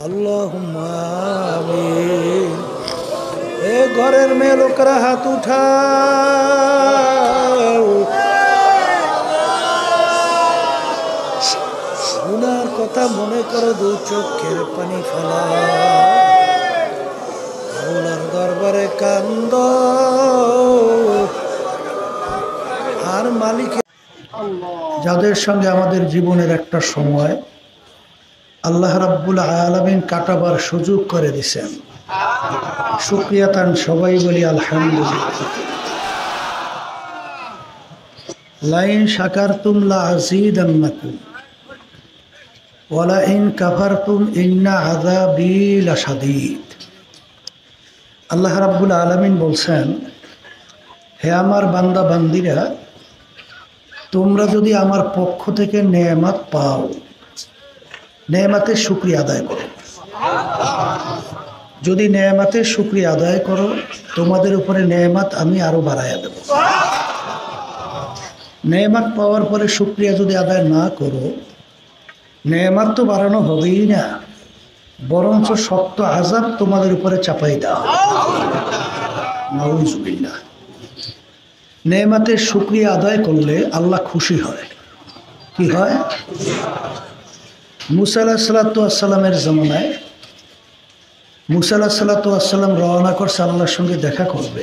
আল্লাহুম্মা আমিন। এ ঘরের মেয়ে লোকেরা হাত উঠাও, গুনার কথা মনে করো, দু চোখের পানি ফেলাও, আল্লাহর দরবারে কান্দ আর মালিকের। যাদের সঙ্গে আমাদের জীবনের একটা সময় আল্লাহ রাব্বুল আলামিন কাটাবার সুযোগ করে দিয়েছেন, শুকরিয়া তান সবাই বলি আলহামদুলিল্লাহ। লাইন শাকারতুম লা আযীদান্নাকুম ওয়া লাইন কাফারতুম ইন্না আযাবী লাশাদীদ। আল্লাহ রাব্বুল আলামিন বলছেন, হে আমার বান্দা বান্দিরা, তোমরা যদি আমার পক্ষ থেকে নেয়ামত পাও, নেয়ামতের শুকরিয়া আদায় করো। যদি নেয়ামতের শুকরিয়া আদায় করো, তোমাদের উপরে নেয়ামত আমি আরো বাড়াইয়া দেব। নেয়ামত পাওয়ার পরে শুকরিয়া যদি আদায় না করো, নেয়ামত তো বাড়ানো হবেই না, বরঞ্চ শক্ত আযাব তোমাদের উপরে চাপাই দেওয়া হবে। নাউযুবিল্লাহ। নেয়ামতের শুকরিয়া আদায় করলে আল্লাহ খুশি হয়। কি হয়? মুসা আলাইহিসসালাতু ওয়াসসালামের জামানায় মুসা আলাইহিসসালাতু ওয়াসসালাম রওনা করছে আল্লাহর সঙ্গে দেখা করবে।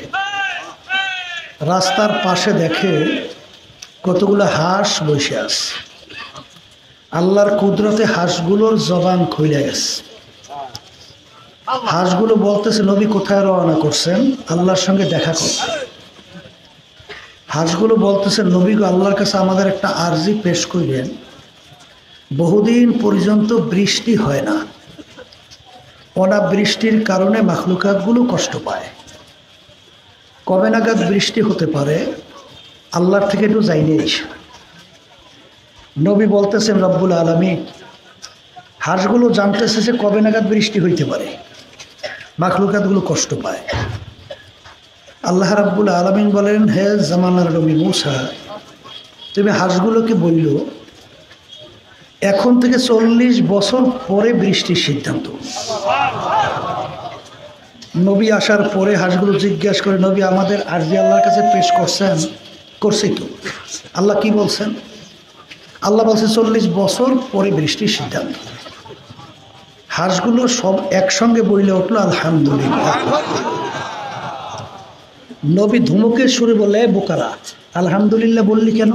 রাস্তার পাশে দেখে কতগুলো হাঁস বসে আছে। আল্লাহর কুদরতে হাঁসগুলোর জবান খুলে গেছে। হাঁসগুলো বলতেছে, নবী কোথায় রওনা করছেন? আল্লাহর সঙ্গে দেখা করতে। হাঁসগুলো বলতেছে, নবী গো, আল্লাহর কাছে আমাদের একটা আরজি পেশ করবেন। বহুদিন পর্যন্ত বৃষ্টি হয় না, অনাবৃষ্টির কারণে মাখলুকাতগুলো কষ্ট পায়। কবে নাগাদ বৃষ্টি হতে পারে আল্লাহর থেকে একটু জানিয়ে এসে। নবী বলতেছেন, রব্বুল আলামিন, হাঁসগুলো জানতেছে যে কবে নাগাদ বৃষ্টি হইতে পারে, মাখলুকাতগুলো কষ্ট পায়। আল্লাহ রাব্বুল আলামিন বলেন, হে জামানার নবী মুসা, তুমি হাঁসগুলোকে বলল এখন থেকে 40 বছর পরে বৃষ্টির সিদ্ধান্ত। নবী আসার পরে হাঁসগুলো জিজ্ঞাসা করে, নবী আমাদের আরজি আল্লাহর কাছে পেশ করছেন? করছি তো। আল্লাহ কি বলছেন? আল্লাহ বলছে 40 বছর পরে বৃষ্টির সিদ্ধান্ত। হাঁসগুলো সব একসঙ্গে বইলে উঠলো আলহামদুলিল্লাহ। নবী ধুমুকের সুরে বলে, বোকারা, আলহামদুলিল্লাহ বললি কেন?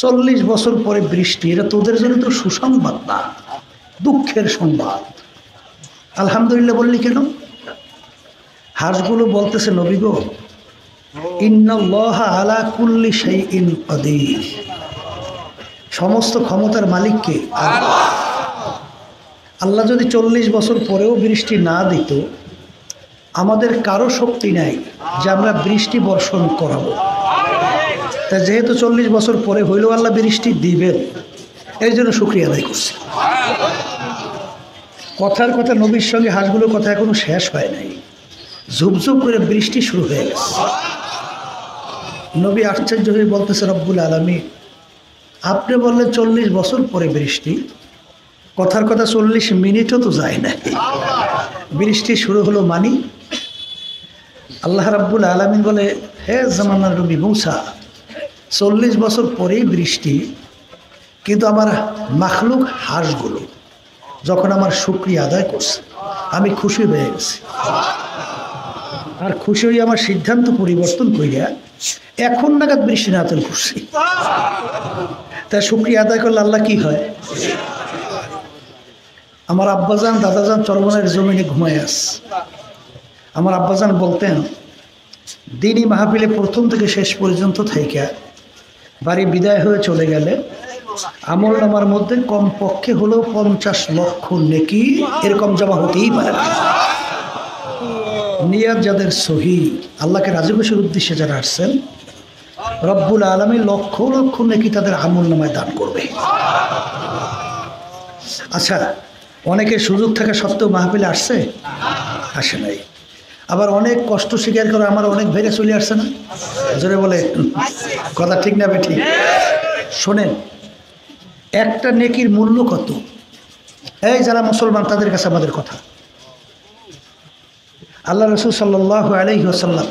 40 বছর পরে বৃষ্টি, এটা তোদের জন্য তো সুসংবাদ না, দুঃখের সংবাদ। আলহামদুলিল্লাহ বললি কেন? হাঁসগুলো বলতেছে, নবী গো, ইন্নাল্লাহা আলা কুল্লি শাইইন কাদির। সমস্ত ক্ষমতার মালিককে আল্লাহ। আল্লাহ যদি 40 বছর পরেও বৃষ্টি না দিত, আমাদের কারো শক্তি নাই যে আমরা বৃষ্টি বর্ষণ করাবো। তা যেহেতু 40 বছর পরে হইলেও আল্লাহ বৃষ্টি দিবেন, এর জন্য শুকরিয়া আদায় করছি। কথার কথা, নবীর সঙ্গে হাঁসগুলোর কথা এখনো শেষ হয় নাই, ঝুপঝুপ করে বৃষ্টি শুরু হয়ে গেছে। নবী আশ্চর্য হয়ে বলতেছে, রব্বুল আলামিন, আপনি বললেন 40 বছর পরে বৃষ্টি, কথার কথা 40 মিনিটও তো যায় না, বৃষ্টি শুরু হলো মানি। আল্লাহ রাব্বুল আলামিন বলে, হে জামানার নবী মুসা, 40 বছর পরেই বৃষ্টি, কিন্তু আমার মাখলুক হাঁসগুলো যখন আমার শুকরিয়া আদায় করছে, আমি খুশি হয়ে গেছি। আর খুশি হয়ে আমার সিদ্ধান্ত পরিবর্তন করিয়া এখন নাগাদ বৃষ্টি নাযিল করছি। তাই শুকরিয়া আদায় করলে আল্লাহ কি হয়? আমার আব্বাজান দাদাজান চরমনের জমিনে ঘুমায় আস। আমার আব্বাজান বলতেন, দিনই মাহফিলে প্রথম থেকে শেষ পর্যন্ত থেকে বাড়ি বিদায় হয়ে চলে গেলে আমল নামার মধ্যে কমপক্ষে হলেও 50 লক্ষ নেকি এরকম জমা হতেই পারে না। নিয়াত যাদের সহি, আল্লাহকে রাজি খুশির উদ্দেশ্যে যারা আসছেন, রব্বুল আলামিন লক্ষ লক্ষ নেকি তাদের আমল নামায় দান করবে। আচ্ছা, অনেকে সুযোগ থাকা সত্ত্বেও মাহফিলে আসছে? আসে নাই। আবার অনেক কষ্ট স্বীকার করে আমার অনেক ভাইরা চলে আসছে না? জোরে বলে কথা ঠিক না বেঠিক? শোনেন, একটা নেকির মূল্য কত? এই যারা মুসলমান তাদের কাছে আমাদের কথা, আল্লাহ রাসূল সাল্লাল্লাহু আলাইহি ওয়াসাল্লাম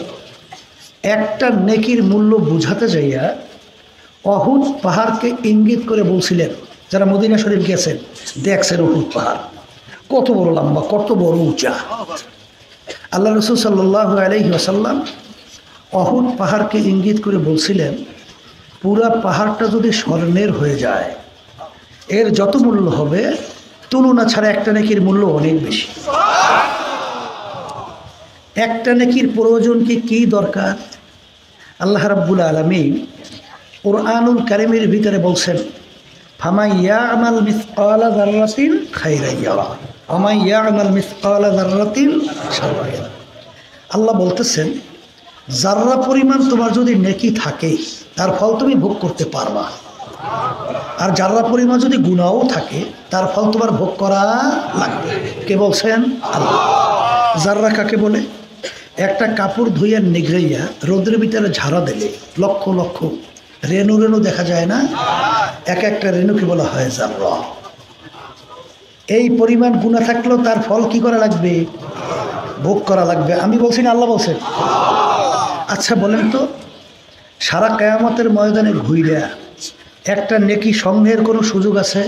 একটা নেকির মূল্য বুঝাতে যাইয়া অহুদ পাহাড়কে ইঙ্গিত করে বলছিলেন। যারা মদিনা শরীফ গেছেন দেখছেন অহুদ পাহাড় কত বড় লম্বা, কত বড় উঁচা। আল্লাহ রাসূল সাল্লাল্লাহু আলাইহি ওয়াসাল্লাম অহুদ পাহাড়কে ইঙ্গিত করে বলছিলেন, পুরা পাহাড়টা যদি স্বর্ণের হয়ে যায় এর যত মূল্য হবে তুলনা ছাড়া একটা নেকির মূল্য অনেক বেশি। একটা নেকির প্রয়োজন কি দরকার? আল্লাহ রাব্বুল আলামিন কুরআনুল কারীমের ভিতরে বলছেন, ফামান ইয়ামাল মিসকালা যাররাতিন খায়রান ইয়ারা ওয়া মান ইয়ামাল মিসকালা যাররাতিন শাররান ইয়ারা। আল্লাহ বলতেছেন, যাররা পরিমাণ তোমার যদি নেকি থাকে তার ফল তুমি ভোগ করতে পারবা, আর যাররা পরিমাণ যদি গুনাহও থাকে তার ফল তোমার ভোগ করা লাগবে। কে বলছেন? আল্লাহ। যাররা কাকে বলে? একটা কাপড় ধুইয়া নিগড়াইয়া রোদের ভিতরে ঝাড়া দিলে লক্ষ লক্ষ রেণু রেণু দেখা যায় না? এক একটা রেণুকে বলা হয় যাররা। এই পরিমাণ গুনাহ থাকলেও তার ফল কি করা লাগবে? ভোগ করা লাগবে। আমি বলছি না, আল্লাহ বলছেন। আচ্ছা বলেন তো, সারা কিয়ামতের ময়দানে ঘুইরা একটা নেকি সংগ্রহের কোনো সুযোগ আছে?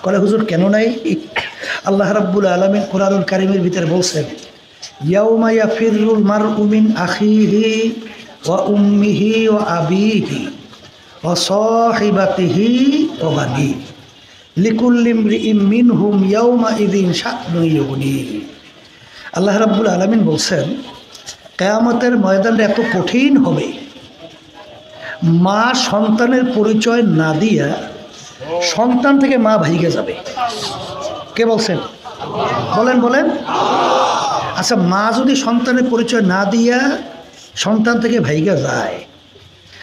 কলে হুজুর কেন নাই? আল্লাহ রাব্বুল আলামিন কুরআনুল কারীমের ভিতরে বলছেন, ইয়াউমা ইয়াফিরুল মারউ মিন আখিহি ওয়া উম্মিহি ওয়া আবিহি ওয়া সাহিবাতিহি ওয়া বানিহি লিকুল্লি ইমরিইম মিনহুম ইয়াউমা ইযিন শা'নুন ইউগনি। আল্লাহ রাব্বুল আলামিন বলছেন, কিয়ামতের ময়দানটা এত কঠিন হবে, মা সন্তানের পরিচয় না দিয়া সন্তান থেকে মা ভাইগে যাবে। কে বলছেন? বলেন বলেন। আচ্ছা, মা যদি সন্তানের পরিচয় না দিয়া সন্তান থেকে ভাইগা যায়,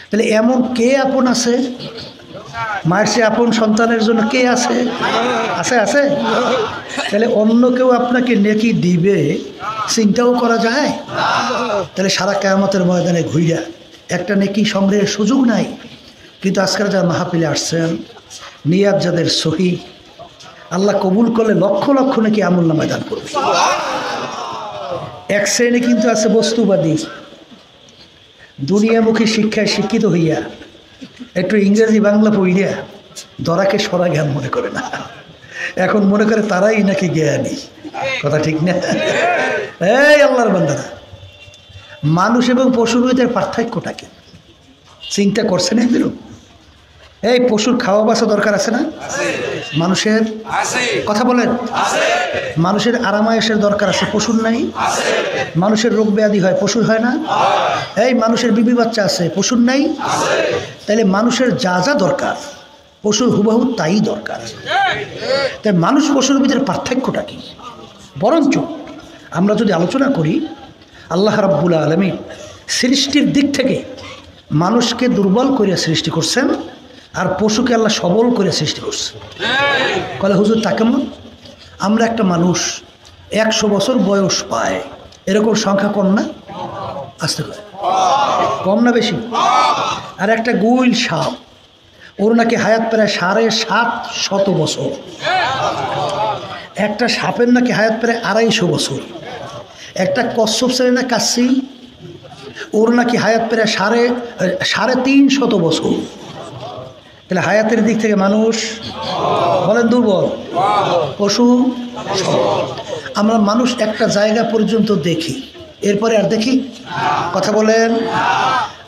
তাহলে এমন কে আপন আছে? মায়ের সে আপন সন্তানের জন্য কে আছে? আছে আছে। তাহলে অন্য কেউ আপনাকে নেকি দিবে চিন্তাও করা যায়? তাহলে সারা কিয়ামতের ময়দানে ঘুইরা একটা নেকি সংগ্রহের সুযোগ নাই। কিন্তু আজকাল যারা মাহফিলে আসছেন, নিয়াত যাদের সহি, আল্লাহ কবুল করলে লক্ষ লক্ষ নাকি আমলনামায় দান করবে। এক শ্রেণী কিন্তু আছে বস্তুবাদী, দুনিয়ামুখী শিক্ষায় শিক্ষিত হইয়া একটু ইংরেজি বাংলা পড়িয়া দরাকে সরা জ্ঞান মনে করে না, এখন মনে করে তারাই নাকি জ্ঞানী। কথা ঠিক না? এই আল্লাহর বান্দারা, মানুষ এবং পশুর ভিতরে পার্থক্যটা কি চিন্তা করছেন একদিনও? এই পশুর খাওয়া বাসা দরকার আছে না? মানুষের কথা বলেন, মানুষের আরামায়েশের দরকার আছে, পশুর নাই? মানুষের রোগ ব্যাধি হয়, পশুর হয় না? এই মানুষের বিবি বাচ্চা আছে, পশুর নাই? তাহলে মানুষের যা যা দরকার পশুর হুবহু তাই দরকার। তাই মানুষ পশুর ভিতরে পার্থক্যটা কি? বরঞ্চ আমরা যদি আলোচনা করি, আল্লাহ রাব্বুল আলামিন সৃষ্টির দিক থেকে মানুষকে দুর্বল করে সৃষ্টি করছেন, আর পশুকে আল্লাহ সবল করে সৃষ্টি করছে। কলে হুজুর তা কেমন? আমরা একটা মানুষ 100 বছর বয়স পায়, এরকম সংখ্যা কম না? আসতে করে কম না বেশি? আর একটা গুইল সাপ, ওর নাকি হায়াত প্রায় 750 বছর। একটা সাপের নাকি হায়াত প্রায় 250 বছর। একটা কচ্ছপ শ্রেণী না কাচ্ছি, ওর নাকি হায়াত প্রায় 350 বছর। তাহলে হায়াতের দিক থেকে মানুষ বলেন দুর্বল, পশু সবল। আমরা মানুষ একটা জায়গা পর্যন্ত দেখি, এরপরে আর দেখি? কথা বলেন।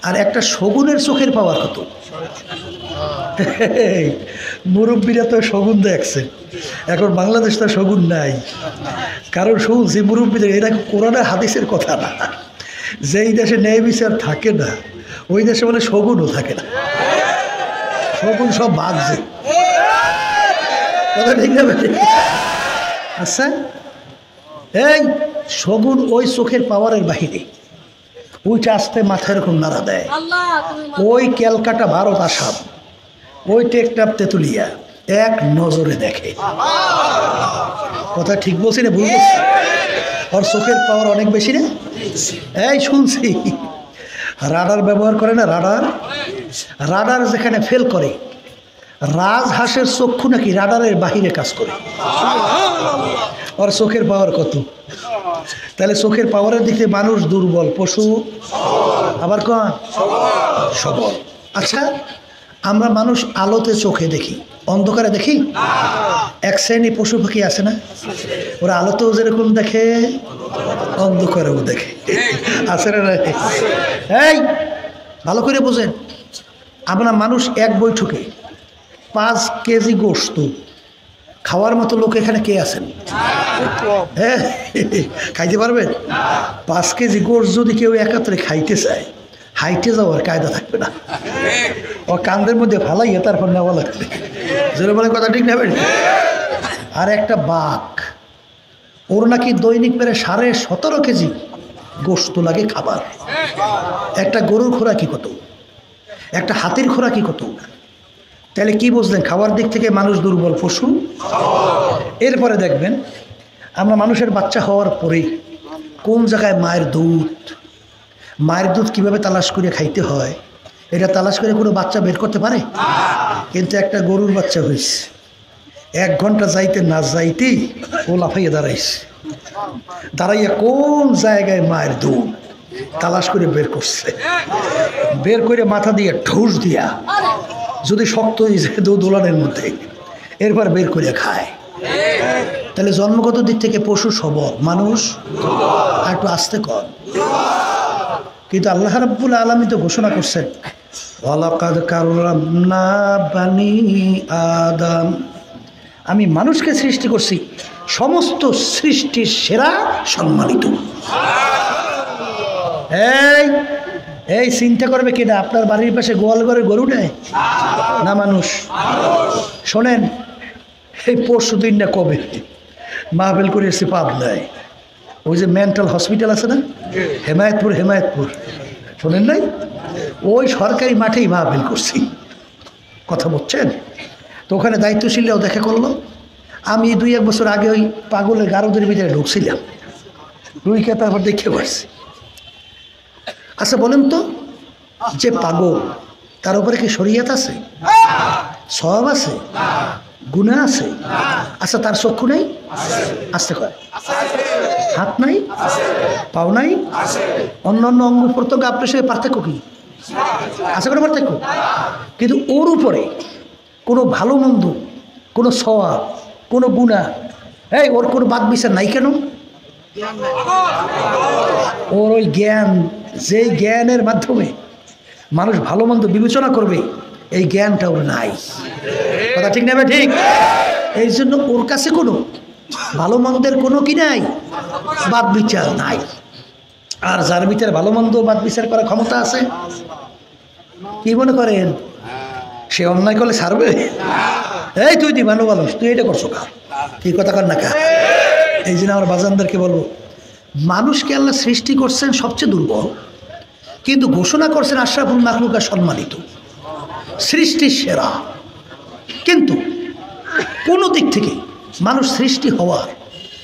আর একটা শগুনের চোখের পাওয়ার কত? মুরব্বীরা তো শগুন দেখছে, এখন বাংলাদেশ তো শগুন নাই। কারণ শুনছি মুরব্বীদের, এরা কোরআনের হাদিসের কথা না, যেই দেশে ন্যায় বিচার থাকে না ওই দেশে বলে শগুনও থাকে না, শগুন সব বাঘছে। কথা ঠিক না? আচ্ছা, এই শগুন ওই চোখের পাওয়ারের বাহিরে, ওইটা আসতে মাথায় এরকম নাড়া দেয়। ওই ক্যালকাটা ভারত আসাম, ওই টেকটাপ তেতুলিয়া এক নজরে দেখে। কথা ঠিক বলছি না ভুল বলছি? ওর চোখের পাওয়ার অনেক বেশি না? এই শুনছি রাডার ব্যবহার করে না, রাডার যেখানে ফেল করে রাজহাঁসের চক্ষু নাকি রাডারের বাহিরে কাজ করে। ওর চোখের পাওয়ার কত? তাহলে চোখের পাওয়ারের দিক থেকে মানুষ দুর্বল, পশু আবার কন সবল। আচ্ছা, আমরা মানুষ আলোতে চোখে দেখি, অন্ধকারে দেখি? এক শ্রেণী পশু পাখি আছে না, ওরা আলোতেও যেরকম দেখে অন্ধকারেও দেখে, আছে না? এই ভালো করে বোঝেন, আমরা মানুষ এক বৈঠকে 5 কেজি গোশত খাওয়ার মতো লোক এখানে কে আছেন? হ্যাঁ, খাইতে পারবেন? 5 কেজি গোশত যদি কেউ একাত্রে খাইতে চায়, হাইটে যাওয়ার কায়দা থাকবে না, ও কান্দের মধ্যে ফালাইয়া তারপর নেওয়া লাগবে। যেটা বলে কথা ঠিক নেবেন। আর একটা বাঘ, ওর নাকি দৈনিক প্রায় 17.5 কেজি গোশত লাগে খাবার। একটা গরুর খোরাকি কত, একটা হাতির খোরাকি কত? তাহলে কি বুঝলেন? খাওয়ার দিক থেকে মানুষ দুর্বল, পশু। এরপরে দেখবেন, আমরা মানুষের বাচ্চা হওয়ার পরে কোন জায়গায় মায়ের দুধ কীভাবে তালাশ করে খাইতে হয়, এটা তালাশ করে কোনো বাচ্চা বের করতে পারে? কিন্তু একটা গরুর বাচ্চা হয়েছে, 1 ঘন্টা যাইতে না যাইতেই ও লাফাইয়ে দাঁড়াইয়া কোন জায়গায় মায়ের দুধ তালাশ করে বের করছে। বের করে মাথা দিয়ে ঠুস দিয়া যদি শক্ত হয়ে যায় দুধ ওলানের মধ্যে, এরপর বের করে খায়। তাহলে জন্মগত দিক থেকে পশু সবল, মানুষ আর একটু আস্তে কর। কিন্তু আল্লাহ রাব্বুল আলামিন তো ঘোষণা করছেন, ওয়ালাকাদ কাররামনা বানি আদম, আমি মানুষকে সৃষ্টি করছি সমস্ত সৃষ্টির সেরা, সম্মানিত। এই চিন্তা করবে কিনা, আপনার বাড়ির পাশে গোয়াল ঘরে গরু নেয় না মানুষ? শোনেন, এই পরশু দিন না কবে মাহফিল করে এসে পাবনায়, ওই যে মেন্টাল হসপিটাল আছে না, হেমায়তপুর, শোনেন নাই? ওই সরকারি মাঠেই মাহফিল করছি, কথা বলছেন তো। ওখানে দায়িত্বশীলরাও দেখা করলো। আমি 2-1 বছর আগে ওই পাগলের গারদের ভিতরে ঢুকছিলাম, রুইকে তারপর দেখে পারছি। আচ্ছা বলেন তো, যে পাগল তার উপরে কি শরীয়ত আছে, সওয়াব আছে, গুনাহ আছে? আচ্ছা, তার চক্ষু নেই? আসতে কয়। হাত নাই, পাও নাই, অন্যান্য অঙ্গ প্রত্যঙ্গ আপনার সাথে পার্থক্য কি আছে? কোনো পার্থক্য? কিন্তু ওর উপরে কোনো ভালো মন্দ, কোনো সওয়াব, কোনো গুনাহ, ওর কোনো বাদ বিচার নাই কেন? ওর ওই জ্ঞান, যেই জ্ঞানের মাধ্যমে মানুষ ভালো মন্দ বিবেচনা করবে, এই জ্ঞানটা ওর নাই। কথা ঠিক নেবে? ঠিক। এই জন্য ওর কাছে কোনো ভালো মন্দের কোনো কি নাই, বাদ বিচার নাই। আর যার ভিতরে ভালো মন্দ বাদ বিচার করার ক্ষমতা আছে, কি মনে করেন সে অন্যায় করলে ছাড়বে? এই তুই ভালো মানুষ, তুই এটা করছো কা, কি কথা কর না কা? এই জন্য আমার বাজানদেরকে বলবো, মানুষকে আল্লাহ সৃষ্টি করছেন সবচেয়ে দুর্বল, কিন্তু ঘোষণা করছেন আশরাফুল মাখলুকা, সম্মানিত, সৃষ্টির সেরা। কিন্তু কোনো দিক থেকে মানুষ সৃষ্টি হওয়ার,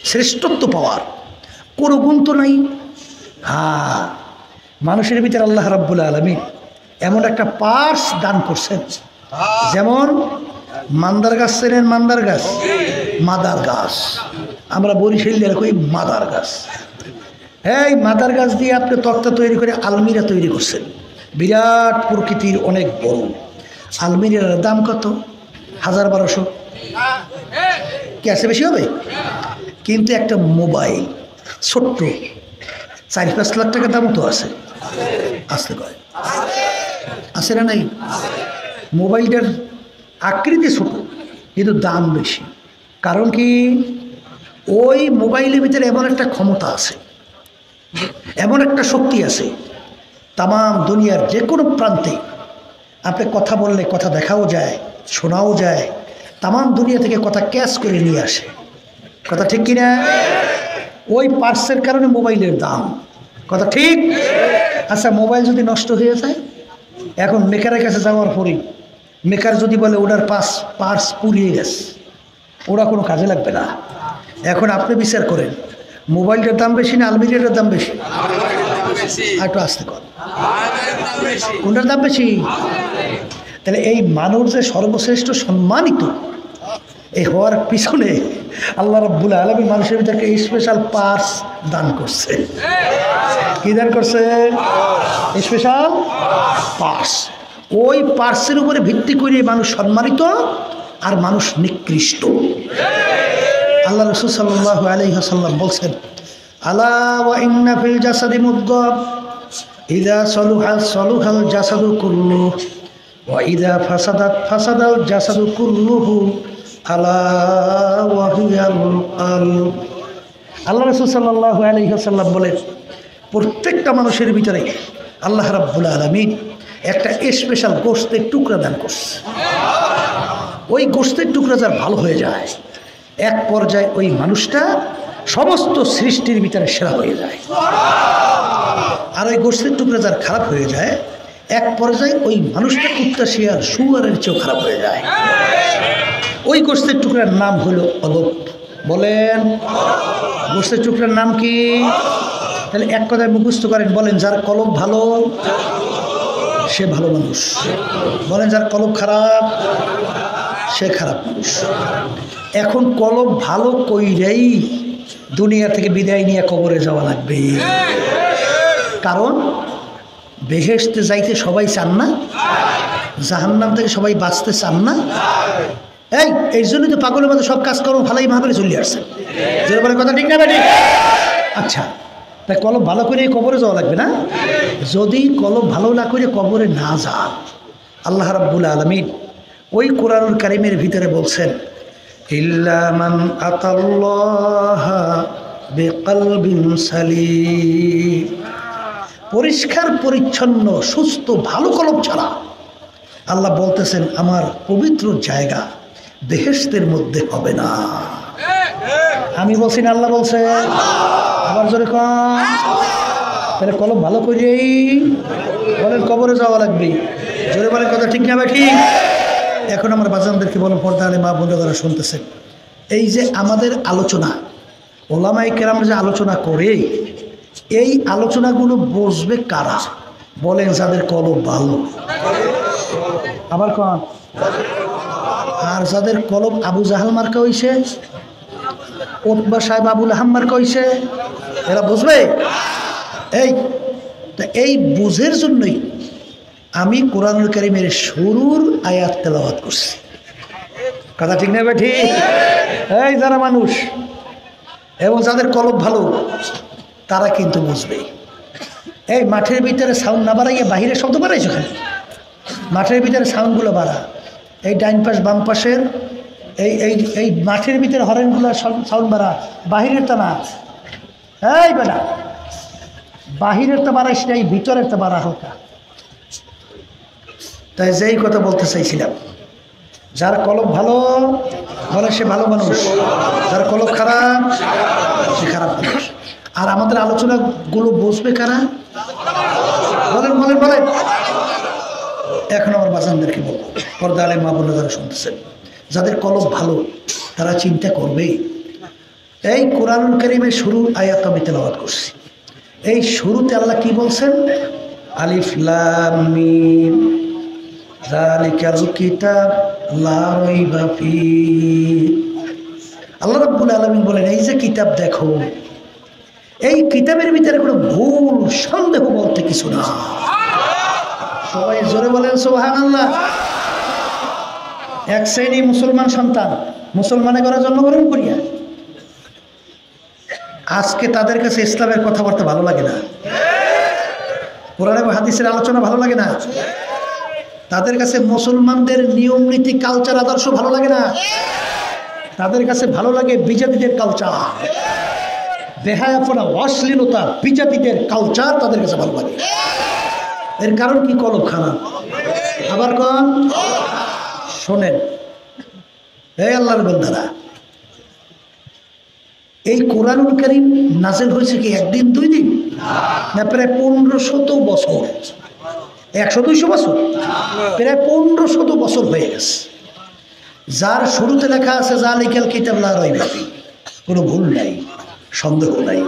শ্রেষ্ঠত্ব পাওয়ার কোনো গুণ তো নাই। মানুষের ভিতরে আল্লাহ রাব্বুল আলামিন এমন একটা পার্স দান করছেন, যেমন মান্দার গাছ চেনেন? মান্দার গাছ, মাদার গাছ, আমরা বরিশালের কই মাদার গাছ। এই মাদার গাছ দিয়ে আপনি তক্তা তৈরি করে আলমিরা তৈরি করছেন, বিরাট প্রকৃতির, অনেক বড়। আলমিরার দাম কত? 1000-1200 কি আছে? বেশি হবে? কিন্তু একটা মোবাইল ছোট্ট 4-5 লাখ টাকা দামও তো আছে, আসতে কয় আছে না নাই? মোবাইলটার আকৃতি ছোট কিন্তু দাম বেশি। কারণ কি? ওই মোবাইলের ভিতরে এমন একটা ক্ষমতা আছে, এমন একটা শক্তি আছে, তাম দুনিয়ার যে কোনো প্রান্তে আপনি কথা বললে কথা দেখাও যায়, শোনাও যায়, তাম দুনিয়া থেকে কথা ক্যাচ করে নিয়ে আসে। কথা ঠিক কিনা? ওই পার্সের কারণে মোবাইলের দাম। কথা ঠিক? আচ্ছা, মোবাইল যদি নষ্ট হয়ে যায়, এখন মেকারের কাছে যাওয়ার পরেই মেকার যদি বলে ওনার পার্স পুড়িয়ে গেছে, ওরা কোনো কাজে লাগবে না। এখন আপনি বিচার করেন, মোবাইলটার দাম বেশি না আলমিরাটার দাম বেশি? আর একটু আসতে কর, কোনটার দাম বেশি? তাহলে এই মানুষ যে সর্বশ্রেষ্ঠ সম্মানিত, এই হওয়ার পিছনে আল্লাহ রাব্বুল আলামিন মানুষের ভিতরে স্পেশাল পার্স দান করছে। কি দান করছে? Special purse. ওই পার্সের উপরে ভিত্তি করে মানুষ সম্মানিত আর মানুষ নিকৃষ্ট। আল্লাহ রাসূল সাল্লাল্লাহু আলাইহি ওয়াসাল্লাম বলছেন, আলা ওয়া ইন্না ফিল জাসাদি মুদগাহ ইযা সালুহা সালুহাল জাসাদু কুল্লুহু ওয়া ইযা ফাসাদাত ফাসাদাল জাসাদু কুল্লুহু আলা ওয়া হিয়াল কলব। আল্লাহ রাসূল সাল্লাল্লাহু আলাইহি ওয়াসাল্লাম বলেন, প্রত্যেকটা মানুষের ভিতরে আল্লাহ রাব্বুল আলামিন একটা স্পেশাল গোশতের টুকরা দান করছে। ওই গোশতের টুকরা যার ভালো হয়ে যায়, এক পর্যায়ে ওই মানুষটা সমস্ত সৃষ্টির ভিতরে সেরা হয়ে যায়। আর ওই গোশতের টুকরা যার খারাপ হয়ে যায়, এক পর্যায়ে ওই মানুষটা কুত্তা শিয়াল শুয়ারের চেয়েও খারাপ হয়ে যায়। ওই গোশতের টুকরার নাম হলো কলব। বলেন, গোশতের টুকরার নাম কি? তাহলে এক কথায় মুখস্থ করেন, বলেন, যার কলব ভালো সে ভালো মানুষ। বলেন, যার কলব খারাপ সে খারাপ মানুষ। এখন কলব ভালো কইরেই দুনিয়া থেকে বিদায় নিয়ে কবরে যাওয়া লাগবে। কারণ বেহেশতে যাইতে সবাই চান না, জাহান্নাম থেকে সবাই বাঁচতে চান না। এই জন্যই তো পাগলের মধ্যে সব কাজকর্ম ভালোই ভাবে চলে আসছে। যেটা বলে কথা ঠিক না বেটি? আচ্ছা, তাই কলব ভালো করে কবরে যাওয়া লাগবে না? যদি কলব ভালো না করে কবরে না যান, আল্লাহ রাব্বুল আলামিন ওই কোরআনুল কারীমের ভিতরে বলছেন, ইল্লা মান আতাল্লাহা বিকলবিন সালিম। পরিষ্কার পরিচ্ছন্ন সুস্থ ভালো কলব ছাড়া আল্লাহ বলতেছেন আমার পবিত্র জায়গা বেহেশতের মধ্যে হবে না। আমি বলছি না, আল্লাহ বলছে। আবার জোরে কম। তাহলে কলব ভালো করেই বলেন কবরে যাওয়া লাগবে। জোরে বলেন কথা ঠিক না বেঠি? এখন আমার বাজানদেরকে বলো, পর্দা আলে মা বোনরা যারা শুনতেছেন, এই যে আমাদের আলোচনা, ওলামায়ে কেরাম যে আলোচনা করে, এই আলোচনাগুলো বুঝবে কারা? বলেন, যাদের কলব ভালো। আবার কন। আর যাদের কলব আবু জাহাল মার্কা হইছে, উতবা সাহেব আবুল আহাম মার্কা হইছে, এরা বুঝবে? এই বুঝের জন্যই আমি কোরআনুল কারীমের শুরুর আয়াত তেলাওয়াত করছি। কথা ঠিক না বেঠি? এই যারা মানুষ এবং যাদের কলব ভালো তারা কিন্তু বুঝবে। এই মাঠের ভিতরে সাউন্ড না বাড়াইয়া বাহিরে শব্দ বাড়াইছো খালি। মাঠের ভিতরে সাউন্ডগুলো বাড়া, এই ডাইন পাশ বাম পাশের এই এই এই মাঠের ভিতরে হরেনগুলো সাউন্ড বাড়া, বাহিরের তা না। এই বেটা, বাহিরের তো বাড়াইস না, এই ভিতরের তো বাড়া হালকা। তাই যেই কথা বলতে চাইছিলাম, যার কলব ভালো বলে সে ভালো মানুষ, যার কলব খারাপ সে খারাপ মানুষ। আর আমাদের আলোচনাগুলো বুঝবে কারা? বলেন বলেন বলেন। এখন আমার বাজানদেরকে বলবো, পর্দা আলে মা বোনরা যারা শুনতেছেন, যাদের কলব ভালো তারা চিন্তা করবে। এই কোরআনুল কারীমের শুরুর আয়াত আমি তেলাওয়াত করছি। এই শুরুতে আল্লাহ কি বলছেন? আলিফ লাম মিম যালিকাল কিতাব লা রাইবা ফীহ। আল্লাহ রাব্বুল আলামিন বলেন, এই যে কিতাব দেখো, এই কিতাবের ভিতরে কোনো ভুল সন্দেহ বলতে কিছু না। সবাই জোরে বলেন সুবহানাল্লাহ। এক শ্রেণী মুসলমান সন্তান মুসলমানের ঘরে জন্মগ্রহণ করিয়া আজকে তাদের কাছে ইসলামের কথাবার্তা ভালো লাগে না, কোরআন এবং হাদিসের আলোচনা ভালো লাগে না, তাদের কাছে মুসলমানদের নিয়ম নীতি কালচার আদর্শ ভালো লাগে না, তাদের কাছে ভালো লাগে বিজাতিদের কালচার, বেহায়াপনা অশ্লীলতা বিজাতিদের কালচার তাদের কাছে ভালো লাগে। এর কারণ কি? কলব খারাপ। আবার কোন শোনেন, এই আল্লাহর বান্দারা, এই কোরআনুল কারীম নাযিল হয়েছে কি একদিন দুই দিন না, প্রায় 1500 বছর। 100-200 বছর, প্রায় 1500 বছর হয়ে গেছে। যার শুরুতে লেখা আছে যালিকাল কিতাব লা রাইবা ফীহ, কোনো ভুল নাই, সন্দেহ নাই।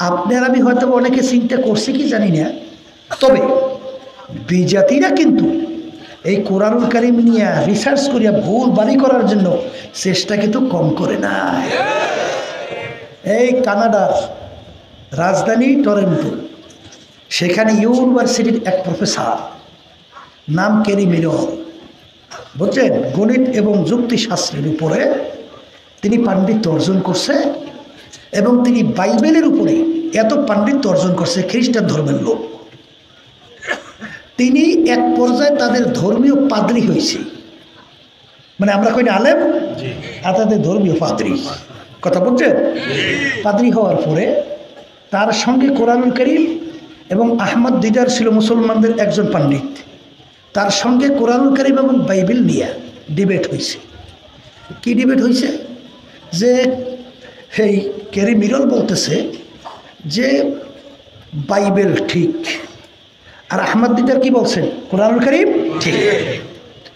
আপনার আমি হয়তো অনেকে চিন্তা করছি কি জানি না, তবে বিজাতিরা কিন্তু এই কোরআনুল কারীম নিয়ে রিসার্চ করিয়া ভুল বাড়ি করার জন্য চেষ্টা কিন্তু কম করে না। এই কানাডার রাজধানী টরন্টো, সেখানে ইউনিভার্সিটির এক প্রফেসর নাম ক্যারি মিরর, বুঝছেন, গণিত এবং যুক্তিশাস্ত্রের উপরে তিনি পাণ্ডিত্য অর্জন করছে এবং তিনি বাইবেলের উপরে এত পাণ্ডিত্য অর্জন করছে, খ্রিস্টান ধর্মের লোক। তিনি এক পর্যায়ে তাদের ধর্মীয় পাদ্রী হয়েছে, মানে আমরা কই না আলেম, আর তাদের ধর্মীয় পাদ্রী, কথা বলছেন। পাদ্রী হওয়ার পরে তার সঙ্গে কোরআনুল কারীম এবং আহমদ দিদার ছিল মুসলমানদের একজন পণ্ডিত, তার সঙ্গে কোরআনুল কারীম এবং বাইবেল নিয়ে ডিবেট হয়েছে। কি ডিবেট হয়েছে? যে এই ক্যারি মিরর বলতেছে যে বাইবেল ঠিক, আর আহমদ দিদার কি বলছেন? কোরআনুল কারীম ঠিক।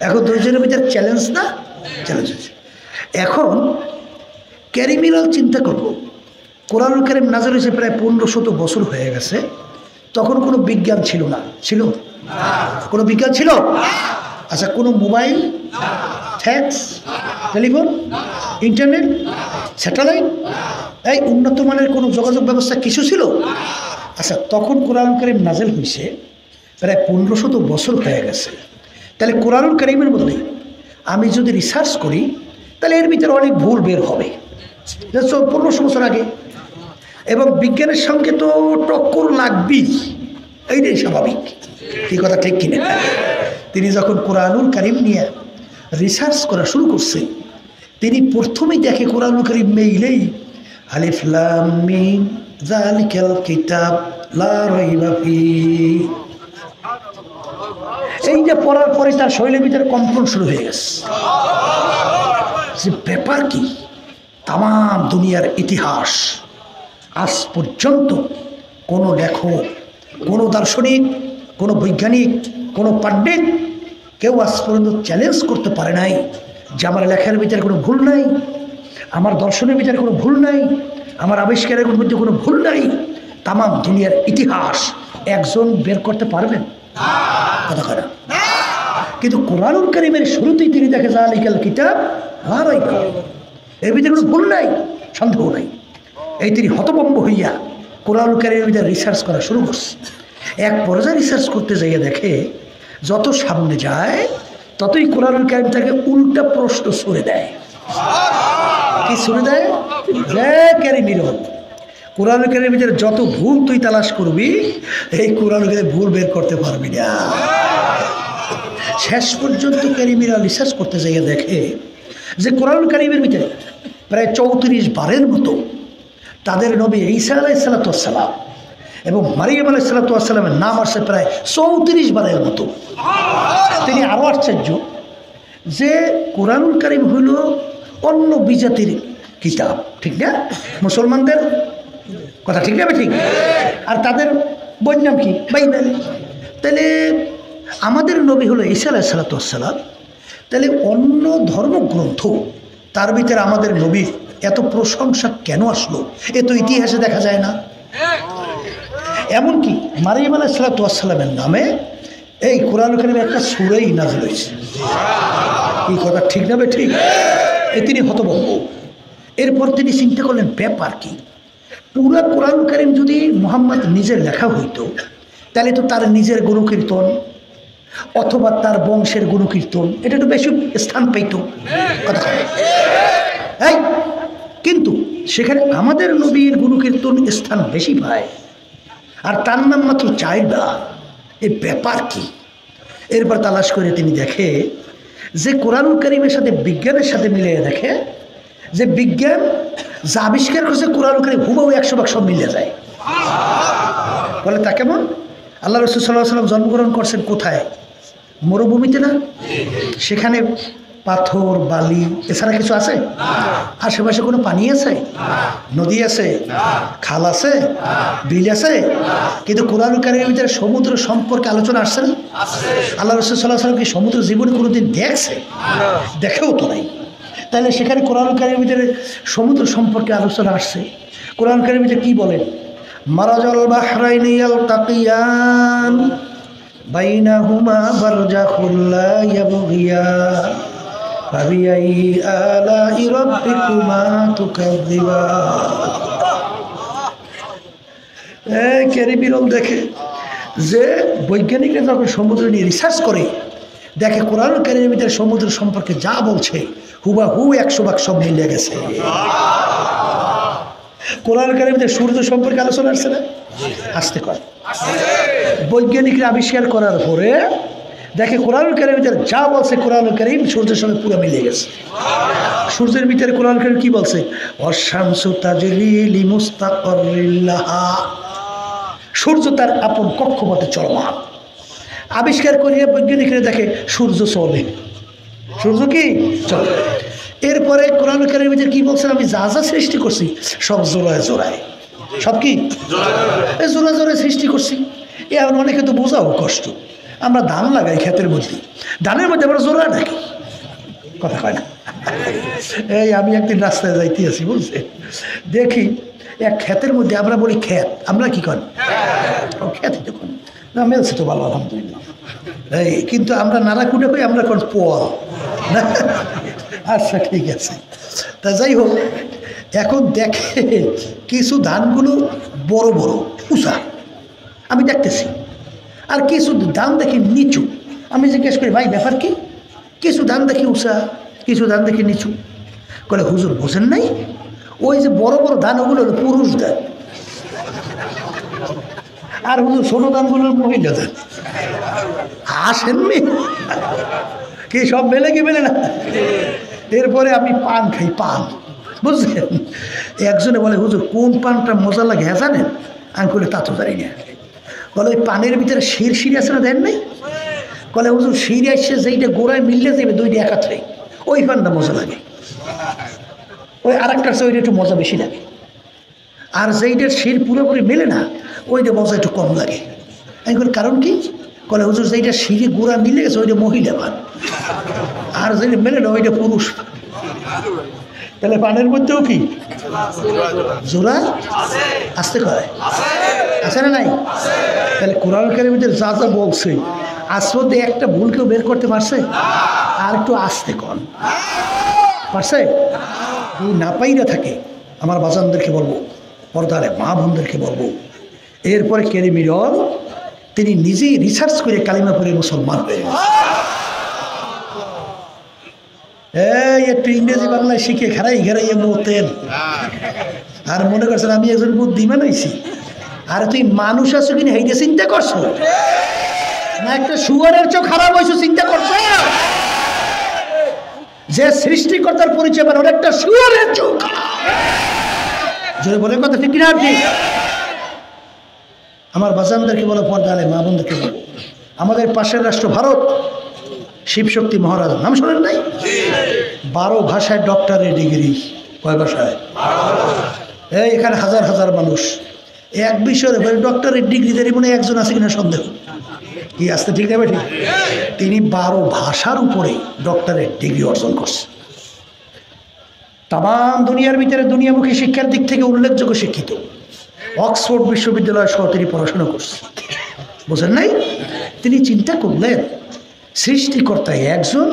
এখন দুইজনের ভিতরে চ্যালেঞ্জ না, চ্যালেঞ্জ হয়েছে। এখন ক্যারি মিরর চিন্তা করব, কোরআনুল কারীম নাযিল হয়েছে প্রায় 1500 বছর হয়ে গেছে, তখন কোনো বিজ্ঞান ছিল না, ছিল কোনো বিজ্ঞান ছিল? আচ্ছা, কোনো mobile, fax, telephone, internet, satellite, এই উন্নত মানের কোনো যোগাযোগ ব্যবস্থা কিছু ছিল? আচ্ছা, তখন কোরআনুল কারীম নাযিল হয়েছে প্রায় 1500 বছর হয়ে গেছে। তাহলে কোরআনুল কারীমের মধ্যে আমি যদি রিসার্চ করি তাহলে এর ভিতরে অনেক ভুল বের হবে, 1500 বছর আগে। এবং বিজ্ঞানের সঙ্গে তো টক্কর লাগবেই, এইটাই স্বাভাবিক, কি কথা ঠিক কিনা? তিনি যখন কোরআনুল কারীম নিয়ে রিসার্চ করা শুরু করছে, তিনি প্রথমেই দেখে কোরআনুল কারীম মেইলেই আলিফ লাম মিম যালিকাল কিতাব লা রাইবা ফীহ, এই যে পড়ার পরে তার শরীরের ভিতরে কম্পন শুরু হয়ে গেছে। যে ব্যাপার কি, তাম দুনিয়ার ইতিহাস আজ পর্যন্ত কোনো লেখক, কোনো দার্শনিক, কোনো বৈজ্ঞানিক, কোনো পণ্ডিত কেউ আজ পর্যন্ত চ্যালেঞ্জ করতে পারে নাই যে আমার লেখার ভিতরে কোনো ভুল নাই, আমার দর্শনের ভিতরে কোনো ভুল নাই, আমার আবিষ্কারের মধ্যে কোনো ভুল নাই। তাম দুনিয়ার ইতিহাস একজন বের করতে পারবেন? কথা কয় না। কিন্তু কোরআনুল কারীমের শুরুতেই তিনি দেখে যালিকাল কিতাব লা রাইবা ফীহ, এর ভিতরে কোনো ভুল নাই, সন্দেহ নাই। এই তিনি হতভম্ব হইয়া কোরআনুল কারীমের ভিতরে রিসার্চ করা শুরু করছে। এক পর্যায়ে রিসার্চ করতে যাইয়া দেখে যত সামনে যায় ততই কোরআনুল কারীম তাকে উল্টা প্রশ্ন ছুড়ে দেয়। কি ছুড়ে দেয়? যে ক্যারি মিরর, কোরআনুল কারীমের ভিতরে যত ভুল তুই তালাশ করবি, এই কোরআনুল কারীম ভুল বের করতে পারবি না। শেষ পর্যন্ত ক্যারি মিরর রিসার্চ করতে যাইয়া দেখে যে কোরআনুল কারীমের ভিতরে প্রায় 34 বারের মতো তাদের নবী ঈসা আলাইহিস সালাম এবং মারিয়াম আলাইহিস সালামের নাম আসছে প্রায় 34 বারের মতো। তিনি আরও আশ্চর্য যে কোরআনুল কারীম হইল অন্য বিজাতির কিতাব, ঠিক না? মুসলমানদের কথা ঠিক না? ঠিক। আর তাদের বইয়ের নাম কি? বাইবেল। তাহলে আমাদের নবী হলো ঈসা আলাইহিস সালাম, তাহলে অন্য ধর্মগ্রন্থ তার ভিতরে আমাদের নবীর এত প্রশংসা কেন আসলো? এ তো ইতিহাসে দেখা যায় না। এমনকি মারিয়াম আলাইহিস সালামের নামে এই কোরআনুল কারীমে একটা সূরাই নাযিল হয়েছে। এই কথা ঠিক না? ঠিক। তিনি হতভম্ব। এরপর তিনি চিন্তা করলেন ব্যাপার কি, পুরা কোরআনুল কারীম যদি মুহাম্মদ নিজের লেখা হইতো তাহলে তো তার নিজের গুণকীর্তন অথবা তার বংশের গুণকীর্তন এটা একটু বেশি স্থান পাইত, কথা। কিন্তু সেখানে আমাদের নবীর গুণকীর্তন স্থান বেশি পায়, আর তার নাম মাত্র 4 বার। এই ব্যাপার কি? এরপর তালাশ করে তিনি দেখে যে কোরআনুল কারীমের সাথে বিজ্ঞানের সাথে মিলিয়ে দেখে যে বিজ্ঞান যা আবিষ্কার করছে কোরআনুল কারীম হুবহু 100% সব মিলে যায়। বলে তা কেমন? আল্লাহ রাসূল সাল্লাল্লাহু আলাইহি ওয়াসাল্লাম জন্মগ্রহণ করছেন কোথায়? মরুভূমিতে না? সেখানে পাথর বালি এছাড়া কিছু আছে? আশেপাশে কোনো পানি আছে? নদী আছে? খাল আছে? বিল আছে? কিন্তু কোরআনুল কারীমের ভিতরে সমুদ্র সম্পর্কে আলোচনা আসছে না? আল্লাহ রাসূল সাল্লাল্লাহু আলাইহি ওয়াসাল্লাম কি সমুদ্র জীবনে কোনোদিন দেখছে? দেখেও তো নাই। তাহলে সেখানে কোরআনুল কারীমের ভিতরে সমুদ্র সম্পর্কে আলোচনা আসছে। কোরআনুল কারীমের ভিতরে কি বলেন? মারাজাল বাহরাইনি ইয়ালতাকিয়ান বাইনাহুমা বারজাখুল লা ইয়াবগিয়ান ফাবিআইয়ি আলাই রাব্বিকুমা তুকাযযিবান। এই ক্যারিবিরল দেখে যে বৈজ্ঞানিকরা যখন সমুদ্র নিয়ে রিসার্চ করে দেখে কোরআন কারীমের ভিতরে সমুদ্র সম্পর্কে যা বলছে হুবাহু 100 ভাগ সব মিলে গেছে। কোরআন কারীমের ভিতরে সূর্য সম্পর্কে আলোচনা আসছে না? আসতে কর বৈজ্ঞানিকরা আবিষ্কার করার পরে দেখে কোরআন কারীমের ভিতরে যা বলছে কোরআন কারীম সূর্যের সঙ্গে পুরো মিলে গেছে। সূর্যের ভিতরে কোরআন কারীম কি বলছে? ওয়াশ-শামসু তাজরি লিমুস্তাকাররিন লাহা, সূর্য তার আপন কক্ষপথে চলমান। আবিষ্কার করিয়া বৈজ্ঞানিকরা দেখে সূর্য চলে। সূর্য কি চলে। এরপরে কোরআন কারীমের ভিতরে কি বলছেন? আমি যা যা সৃষ্টি করছি সব জোড়ায় জোড়ায়, সব কি জোড়া জোড়ায় সৃষ্টি করছি। এখন অনেকে তো বোঝাও কষ্ট। আমরা ধান লাগাই ক্ষেতের মধ্যে, ধানের মধ্যে আমরা জোড়া নাকি কথা হয় না। এই আমি একদিন রাস্তায় যাইতে আছি বুঝছে, দেখি এক ক্ষেতের মধ্যে আমরা বলি ক্ষেত, আমরা কি করি ক্ষেত দেখুন না, মেলছে তো ভালো আলহামদুলিল্লাহ। এই কিন্তু আমরা নাড়াকুটা করি, আমরা কোন পোয়াল না। আচ্ছা ঠিক আছে, তা যাই হোক, এখন দেখে কিছু ধানগুলো বড় বড় উঁচা আমি দেখতেছি, আর কিছু ধান দেখি নিচু। আমি জিজ্ঞেস করি ভাই ব্যাপার কি? কিছু ধান দেখি উঁচা, কিছু ধান দেখি নিচু। বলে হুজুর বোঝেন নাই, ওই যে বড় বড় ধান ওগুলো হলো পুরুষ ধান, আর হুজুর ছোট ধানগুলো মহিলা ধান। আসেননি কি সব মেলে কি মেলে না? এরপরে আমি পান খাই, পান বুঝলেন। একজনে বলে হুজুর কোন পানটা মজা লাগে হ্যাঁ জানেন? আমি বলে তা তো জানি না। বলে ওই পানের ভিতরে শির শির আছে না, দেন নাই? বলে হুজুর শির আসছে যেইটা গোড়ায় মিললে যাবে দুইটা একাত্রে, ওই পানটা মজা লাগে। ওই আর একটার চেয়ে ওইটা একটু মজা বেশি লাগে, আর যেইটার শির পুরোপুরি মেলে না ওইটা মজা একটু কম লাগে। আমি বলি কারণ কি? বলে হুজুর যেইটা শিরে গোড়া মিলে গেছে ওইটা মহিলা পান, আর যেটা মেলে না ওইটা পুরুষ। তাহলে পানের মধ্যেও কি জোড়া আসতে কয় আছে না নাই? তাহলে কোরআন কারীমের ভিতরে যা যা বলছে আসলে একটা ভুল কেউ বের করতে পারছে? আর একটু আসতে কন পারছে? এই না পাইরা থাকে আমার বাজানদেরকে বলবো, পর্দারে মা বোনদেরকে বলবো, এরপরে ক্যারিমিরল তিনি নিজেই রিসার্চ করে কালিমা পড়ে মুসলমান হয়ে গেছে। এই একটু ইংরেজি বাংলায় শিখে ঘেরাইয়ে মতেন আর মনে করছেন আমি একজন বুদ্ধিমান হয়েছি। আর তুই মানুষ আছো কিনা এইটা চিন্তা করছো না? একটা শুয়ারের চোখ খারাপ হয়েছো চিন্তা করছো? যে সৃষ্টিকর্তার পরিচয় মানে একটা শুয়ারের চোখ। জোরে বলে কথা ঠিক কিনা? আপনি আমার বাজানদেরকে বলো, পর্দালে মা বোনদেরকে বলো, আমাদের পাশের রাষ্ট্র ভারত, শিবশক্তি মহারাজ নাম শোনেন নাই? 12 ভাষায় ডক্টরের ডিগ্রি। কয় ভাষায়? এই এখানে হাজার হাজার মানুষ এক বিষয়ের ডক্টরের ডিগ্রি দেরি মনে একজন আছে কিনা সন্দেহ কি আসতে ঠিক নেবে ঠিক? তিনি 12 ভাষার উপরে ডক্টরের ডিগ্রি অর্জন করছে। তাম দুনিয়ার ভিতরে দুনিয়ামুখী শিক্ষার দিক থেকে উল্লেখযোগ্য শিক্ষিত। অক্সফোর্ড বিশ্ববিদ্যালয় সহ তিনি পড়াশোনা করছেন। বোঝেন নাই? তিনি চিন্তা করলেন সৃষ্টিকর্তা একজন,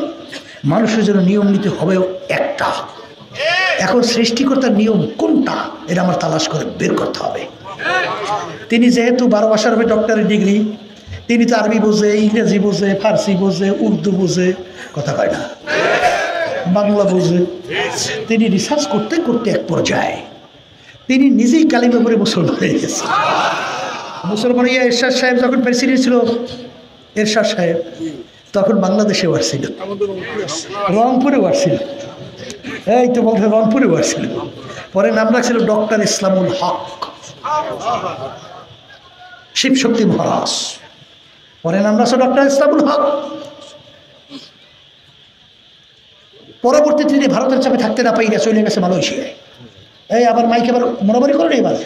মানুষের জন্য নিয়ম নীতি হবেও একটা। এখন সৃষ্টিকর্তার নিয়ম কোনটা এটা আমার তালাশ করে বের করতে হবে। তিনি যেহেতু 12 ভাষার হবে ডক্টরের ডিগ্রি, তিনি তো আরবি বোঝে, ইংরেজি বোঝে, ফার্সি বোঝে, উর্দু বোঝে, কথা কয় না, বাংলা বোঝে। তিনি রিসার্চ করতে করতে এক পর্যায়ে তিনি নিজেই কালিমা পড়ে মুসলমান হয়ে গেছে। মুসলমান হইয়া এরশাদ সাহেব যখন প্রেসিডেন্ট ছিল, এরশাদ সাহেব তখন বাংলাদেশে আসছিল, রংপুরে আসছিল। এই তো বলতে রংপুরে আসছিল। পরে নাম রাখছিল ডক্টর ইসলামুল হক, শিবশক্তি মহারাজ। পরে নাম রাখছে ডক্টর ইসলামুল হক। পরবর্তীতে তিনি ভারতের চাপে থাকতে না পাইয়া চলে গেছে মালয়েশিয়ায়। এই আবার মাইক এবার মনোমারি করেনি, এবার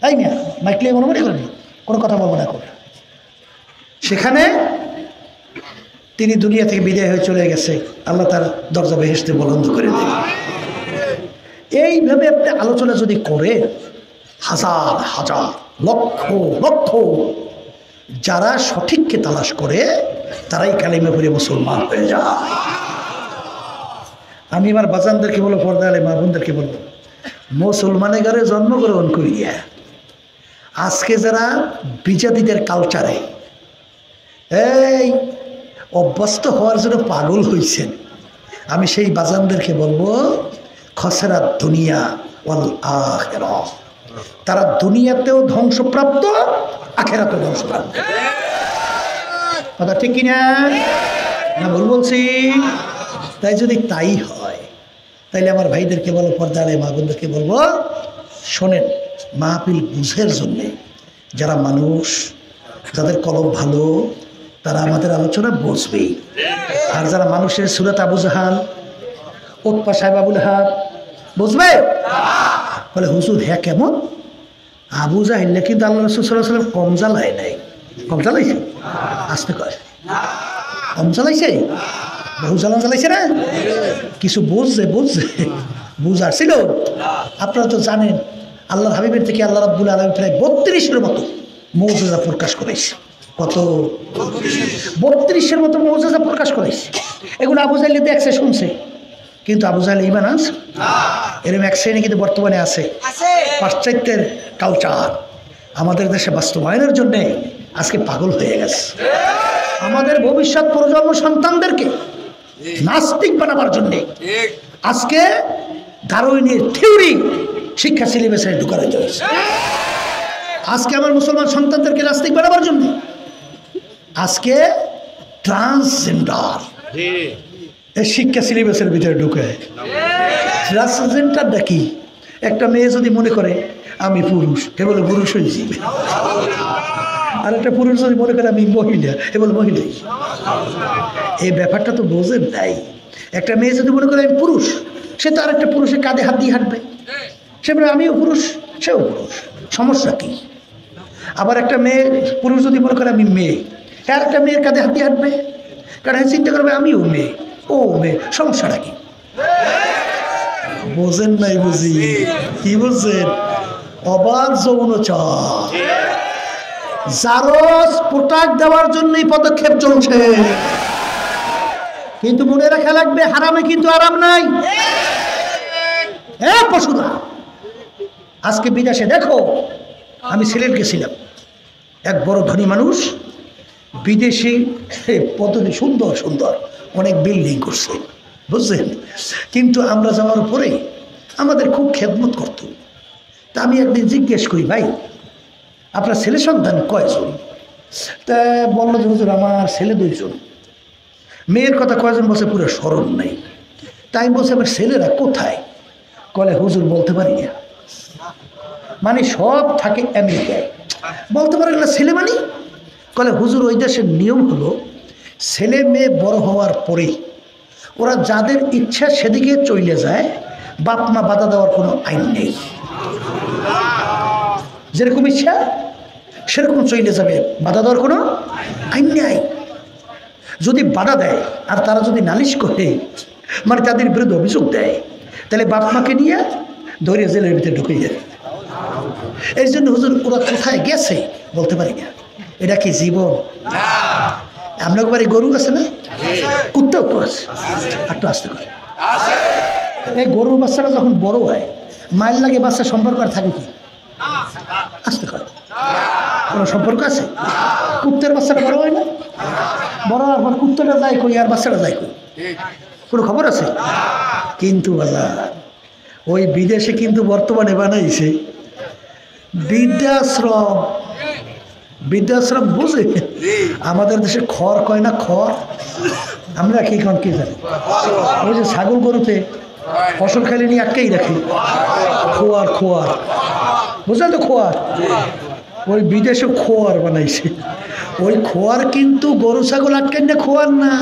এই মিয়া মাইক লিয়ে মনোমারি করেনি, কোনো কথা বলবো না এখন। সেখানে তিনি দুনিয়া থেকে বিদায় হয়ে চলে গেছে, আল্লাহ তার দরজা বেহেশতে বন্ধ করে দেয়। এইভাবে আপনি আলোচনা যদি করে হাজার হাজার লক্ষ লক্ষ যারা সঠিককে তালাশ করে তারাই কালিমা পড়ে মুসলমান হয়ে যায়। আমি আমার বাজানদেরকে বলবো, পর্দা আলে মা বোনদেরকে বলবো, মুসলমানের ঘরে জন্মগ্রহণ করিয়া আজকে যারা বিজাতিদের কালচারে এই অভ্যস্ত হওয়ার জন্য পাগল হয়েছেন, আমি সেই বাজানদেরকে বলবো খসরাত দুনিয়া ওয়াল আখিরাহ, তারা দুনিয়াতেও ধ্বংসপ্রাপ্ত, আখিরাতেও ধ্বংসপ্রাপ্ত। কথা ঠিক কিনা? না ভুল বলছি? তাই যদি তাই হয় তাইলে আমার ভাইদেরকে বলো, পর্দারে মা বোনদেরকে বলবো, শোনেন, মাহফিল বুঝের জন্যে যারা মানুষ, যাদের কলম ভালো, তারা আমাদের আলোচনা বুঝবেই। আর যারা মানুষের সুরত আবু জাহাল, উৎপা সাহেব আবুল হাব বুঝবে, বলে হুজুর হ্যাঁ কেমন? আবু জাহিল্লা কিন্তু আল্লাহ রাসূল সাল্লাল্লাহু আলাইহি ওয়াসাল্লাম কম জ্বালায় নাই। কম জ্বালাইছে? আসতে কয় কম জ্বালাইছে? বহু জ্বালান জ্বালাইছে না? কিছু বুঝছে বুঝার ছিল। আপনারা তো জানেন আল্লাহর হাবিবের থেকে আল্লাহ রাব্বুল আলামিন প্রায় 32-এর মতো মুজিজা প্রকাশ করেছে। কত? 32-এর মতো মুজিজা প্রকাশ করেছে। এগুলো আবু জাহেল দেখছে, শুনছে, কিন্তু আবু জাহেল ঈমান আনছে? এরকম এক শ্রেণী কিন্তু বর্তমানে আছে, পাশ্চাত্যের কালচার আমাদের দেশে বাস্তবায়নের জন্যে আজকে পাগল হয়ে গেছে। আমাদের ভবিষ্যৎ প্রজন্ম সন্তানদেরকে নাস্তিক বানাবার জন্যে আজকে ডারউইনের থিওরি শিক্ষা সিলেবাসে ঢুকানো হয়েছে। আজকে আমার মুসলমান সন্তানদেরকে নাস্তিক বানাবার জন্য আজকে ট্রান্সজেন্ডার এই শিক্ষা সিলেবাসের ভিতরে ঢুকে। ট্রান্সজেন্ডারটা কি? একটা মেয়ে যদি মনে করে আমি পুরুষ, এ বলে পুরুষ হয়েছি, আর একটা পুরুষ যদি মনে করে আমি মহিলা, এ বলে মহিলা। এই ব্যাপারটা তো বোঝেন নাই। একটা মেয়ে যদি মনে করে আমি পুরুষ, সে তো আর একটা পুরুষের কাঁধে হাত দিয়ে হাঁটবে, সে বলে আমিও পুরুষ, সেও পুরুষ, সমস্যা কি? আবার একটা মেয়ে পুরুষ যদি মনে করে আমি মেয়ে, আর একটা মেয়ের কাঁধে হাত দিয়ে হাঁটবে, কারণ চিন্তা করবে আমিও মেয়ে, ও মেয়ে, সমস্যাটা কি? বোঝেন নাই? বুঝি কি বলছেন? অবাধ যৌনচার, জারজ পোটাক দেওয়ার জন্যই পদক্ষেপ চলছে। কিন্তু মনে রাখা লাগবে, হারামে কিন্তু আরাম নাই। পশুরা আজকে বিদেশে দেখো, আমি সিলেট গেছিলাম, এক বড় ধনী মানুষ বিদেশি পদ্ধতি সুন্দর সুন্দর অনেক বিল্ডিং করছে, বুঝছেন? কিন্তু আমরা যাওয়ার পরে আমাদের খুব খেদমত করত। তা আমি একদিন জিজ্ঞেস করি, ভাই আপনার ছেলে সন্তান কয়জন? তা বললো যে হুজুর আমার ছেলে 2 জন। মেয়ের কথা কয়জন বলছে পুরো স্মরণ নেই। তাই বলছে আমার ছেলেরা কোথায়? কলে হুজুর বলতে পারি না, মানে সব থাকে আমেরিকায়। বলতে পারেন না ছেলে মানে? কলে হুজুর ওই দেশের নিয়ম হলো ছেলে মেয়ে বড় হওয়ার পরেই ওরা যাদের ইচ্ছা সেদিকে চলে যায়, বাপ মা বাধা দেওয়ার কোনো আইন নেই। যেরকম ইচ্ছা সেরকম চলে যাবে, বাধা দেওয়ার কোনো আইন নেই। যদি বাধা দেয় আর তারা যদি নালিশ করে, মানে তাদের বিরুদ্ধে অভিযোগ দেয়, তাহলে বাপ মাকে নিয়ে ধরে জেলের ভিতরে ঢুকে যায়। এই জন্য হুজুর ওরা কোথায় গেছে বলতে পারি না। এটা কি জীবন? আপনার বাড়ি গরু আছে না? কুত্তাও তো আছে, একটু আসতে করে। এই গরুর বাচ্চারা যখন বড় হয়, মায়ের লাগে বাচ্চার সম্পর্ক আর থাকে কি? আসতে করে কোনো সম্পর্ক আছে? কুত্তের বাচ্চাটা বড় হয় না? বড় হওয়ার পর কুত্তাটা যায় কই আর বাচ্চাটা যায় কই? কোনো খবর আছে? কিন্তু বাজার ওই বিদেশে কিন্তু বর্তমানে বানাইছে বৃদ্ধাশ্রম। বৃদ্ধাশ্রম বুঝে? আমাদের দেশে খড় কয় না, খড় আমরা কি কোন কি জানি? ওই যে ছাগল গরুতে ফসল খেলে নিয়ে আটকেই রাখি, খোয়ার খোয়ার, বুঝলেন তো? খোয়ার ওই বিদেশে খোয়ার বানাইছে। ওই খোয়ার কিন্তু গরু ছাগল আটকেন না, খোয়ার না।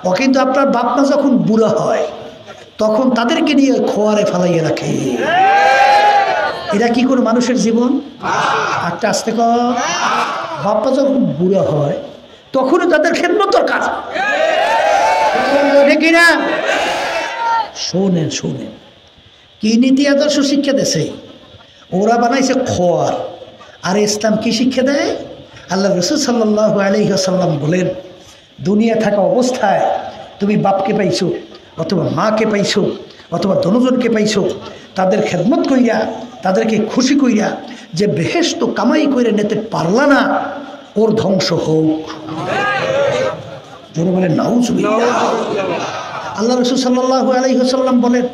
ও কিন্তু আপনার বাপ মা যখন বুড়া হয় তখন তাদেরকে নিয়ে খোয়ারে ফালাইয়ে রাখে। এটা কি কোনো মানুষের জীবন? একটা আসতে কর, বাপ্পা যখন বুড়া হয় তখনও তাদের খেদমত দরকার, ঠিক না? শোনেন শোনেন, কি নীতি আদর্শ শিক্ষা দেশে ওরা বানাইছে খোয়ার, আর ইসলাম কি শিক্ষা দেয়? আল্লাহ রাসূল সাল্লাল্লাহু আলাইহি ওয়াসাল্লাম বলেন, দুনিয়া থাকা অবস্থায় তুমি বাপকে পাইছো অথবা মাকে পাইছো অথবা দনজনকে পাইছো, তাদের খেদমত কইরা তাদেরকে খুশি কইরা যে বেহেশত কামাই করে নিতে পারলা না, ওর ধ্বংস হোক। জোরে বলেন নাউজুবিল্লাহ। আল্লাহ রাসূল সাল্লাল্লাহু আলাইহি ওয়াসাল্লাম বলেন,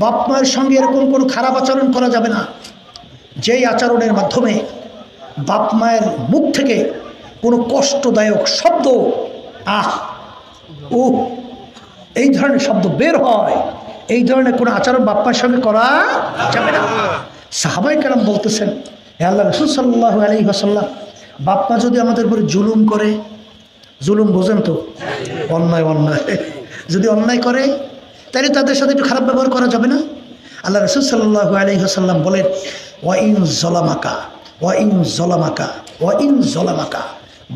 বাপ মায়ের সঙ্গে এরকম কোনো খারাপ আচরণ করা যাবে না, যেই আচরণের মাধ্যমে বাপ মায়ের মুখ থেকে কোনো কষ্টদায়ক শব্দ, আহ ও এই ধরনের শব্দ বের হয়, এই ধরনের কোনো আচরণ বাপ মায়ের সঙ্গে করা যাবে না। সাহাবায়ে কেরাম বলতেছেন, হে আল্লাহ রাসূল সাল্লাল্লাহু আলাইহি ওয়াসাল্লাম, বাপ মা যদি আমাদের উপরে জুলুম করে, জুলুম বোঝেন তো, অন্যায় যদি অন্যায় করে, তাহলে তাদের সাথে একটু খারাপ ব্যবহার করা যাবে না? আল্লাহ রাসূল সাল্লাল্লাহু আলাইহি ওয়াসাল্লাম বলেন, ওয়াইন জলামাকা,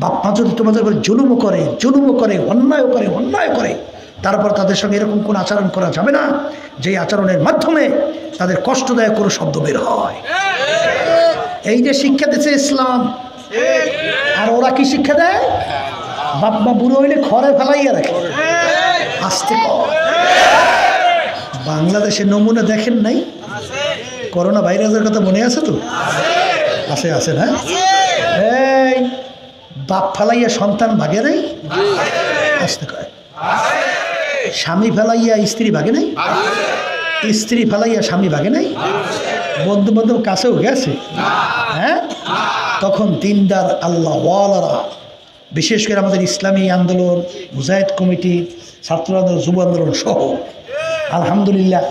বাপ মা যদি তোমাদের উপর জুলুমও করে, অন্যায় করে, তারপর তাদের সঙ্গে এরকম কোনো আচরণ করা যাবে না যেই আচরণের মাধ্যমে তাদের কষ্টদায়ক কোনো শব্দ বের হয়। এই যে শিক্ষা দিচ্ছে ইসলাম। আর ওরা কি শিক্ষা দেয়? বাপ মা বুড়ো হইলে ঘরে ফেলাইয়া রাখে। আস্তে কর। বাংলাদেশের নমুনা দেখেন নাই? করোনা ভাইরাসের কথা মনে আছে তো? আছে না? এই বাপ ফেলাইয়া সন্তান ভাগে নাই? আস্তে কয়। স্বামী ফেলাইয়া স্ত্রী ভাগে নাই? স্ত্রী ফেলাইয়া স্বামী ভাগে নাই? বন্ধু বান্ধব কাছেও গেছে? হ্যাঁ, তখন দিনদার আল্লাহ ওয়ালারা, বিশেষ করে আমাদের ইসলামী আন্দোলন, মুজাহিদ কমিটি, ছাত্র আন্দোলন, যুব আন্দোলন সহ, আলহামদুলিল্লাহ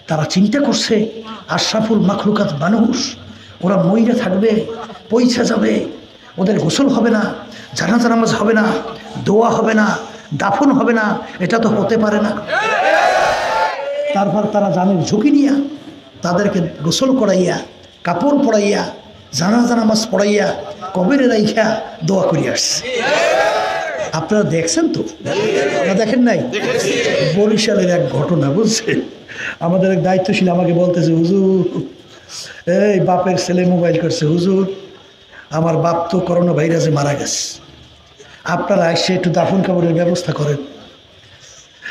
তারা চিন্তা করছে আশরাফুল মাখলুকাত মানুষ, ওরা মইরা থাকবে, পয়সা যাবে, ওদের গোসল হবে না, জানাজা নামাজ হবে না, দোয়া হবে না, দাফন হবে না, এটা তো হতে পারে না। তারপর তারা জানের ঝুঁকি নিয়া তাদেরকে গোসল করাইয়া, কাপড় পরাইয়া, জানাজা নামাজ পড়াইয়া, কবরে রাইখা দোয়া করে আসছে। আপনারা দেখছেন তো না? দেখেন নাই? বরিশালের এক ঘটনা, বুঝছেন? আমাদের এক দায়িত্বশীল আমাকে বলতেছে, হুজুর এই বাপের ছেলে মোবাইল করছে, হুজুর আমার বাপ তো করোনা ভাইরাসে মারা গেছে, আপনারা এসে একটু দাফন কাপড়ের ব্যবস্থা করেন।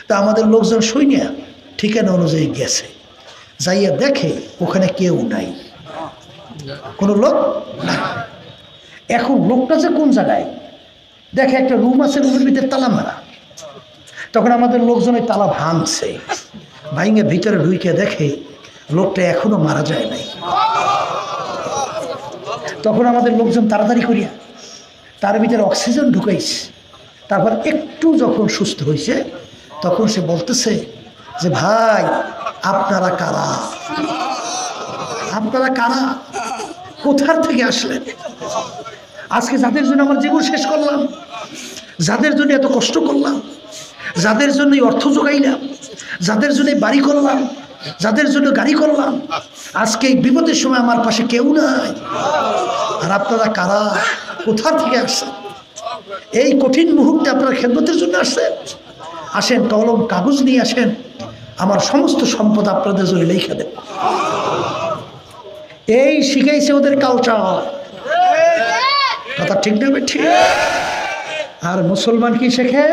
তা আমাদের লোকজন সৈনিয়া ঠিকানা অনুযায়ী গেছে, যাইয়া দেখে ওখানে কেউ নাই, কোনো লোক না। এখন লোকটা যে কোন জায়গায়, দেখে একটা রুম আছে, রুমের ভিতরে তালা মারা। তখন আমাদের লোকজন ওই তালা ভাঙছে, ভাঙে ভিতরে ঢুকে দেখে লোকটা এখনো মারা যায় নাই। তখন আমাদের লোকজন তাড়াতাড়ি করিয়া তার ভিতরে অক্সিজেন ঢুকাইছে। তারপর একটু যখন সুস্থ হয়েছে, তখন সে বলতেছে যে, ভাই আপনারা কারা? আপনারা কারা? কোথার থেকে আসলেন? আজকে যাদের জন্য আমার জীবন শেষ করলাম, যাদের জন্য এত কষ্ট করলাম, যাদের জন্য অর্থ জোগাইলাম, যাদের জন্য বাড়ি করলাম, যাদের জন্য গাড়ি করলাম, আজকে এই বিপদের সময় আমার পাশে কেউ নাই। আর আপনারা কারা? কোথা থেকে আসছেন? এই কঠিন মুহূর্তে আপনারা খেদমতের জন্য আসছেন? আসেন, কলম কাগজ নিয়ে আসেন, আমার সমস্ত সম্পদ আপনাদের জন্য লিখে দেব। এই শিখাইছে ওদের কালচার। কথা ঠিক না? ঠিক। আর মুসলমান কি শেখে?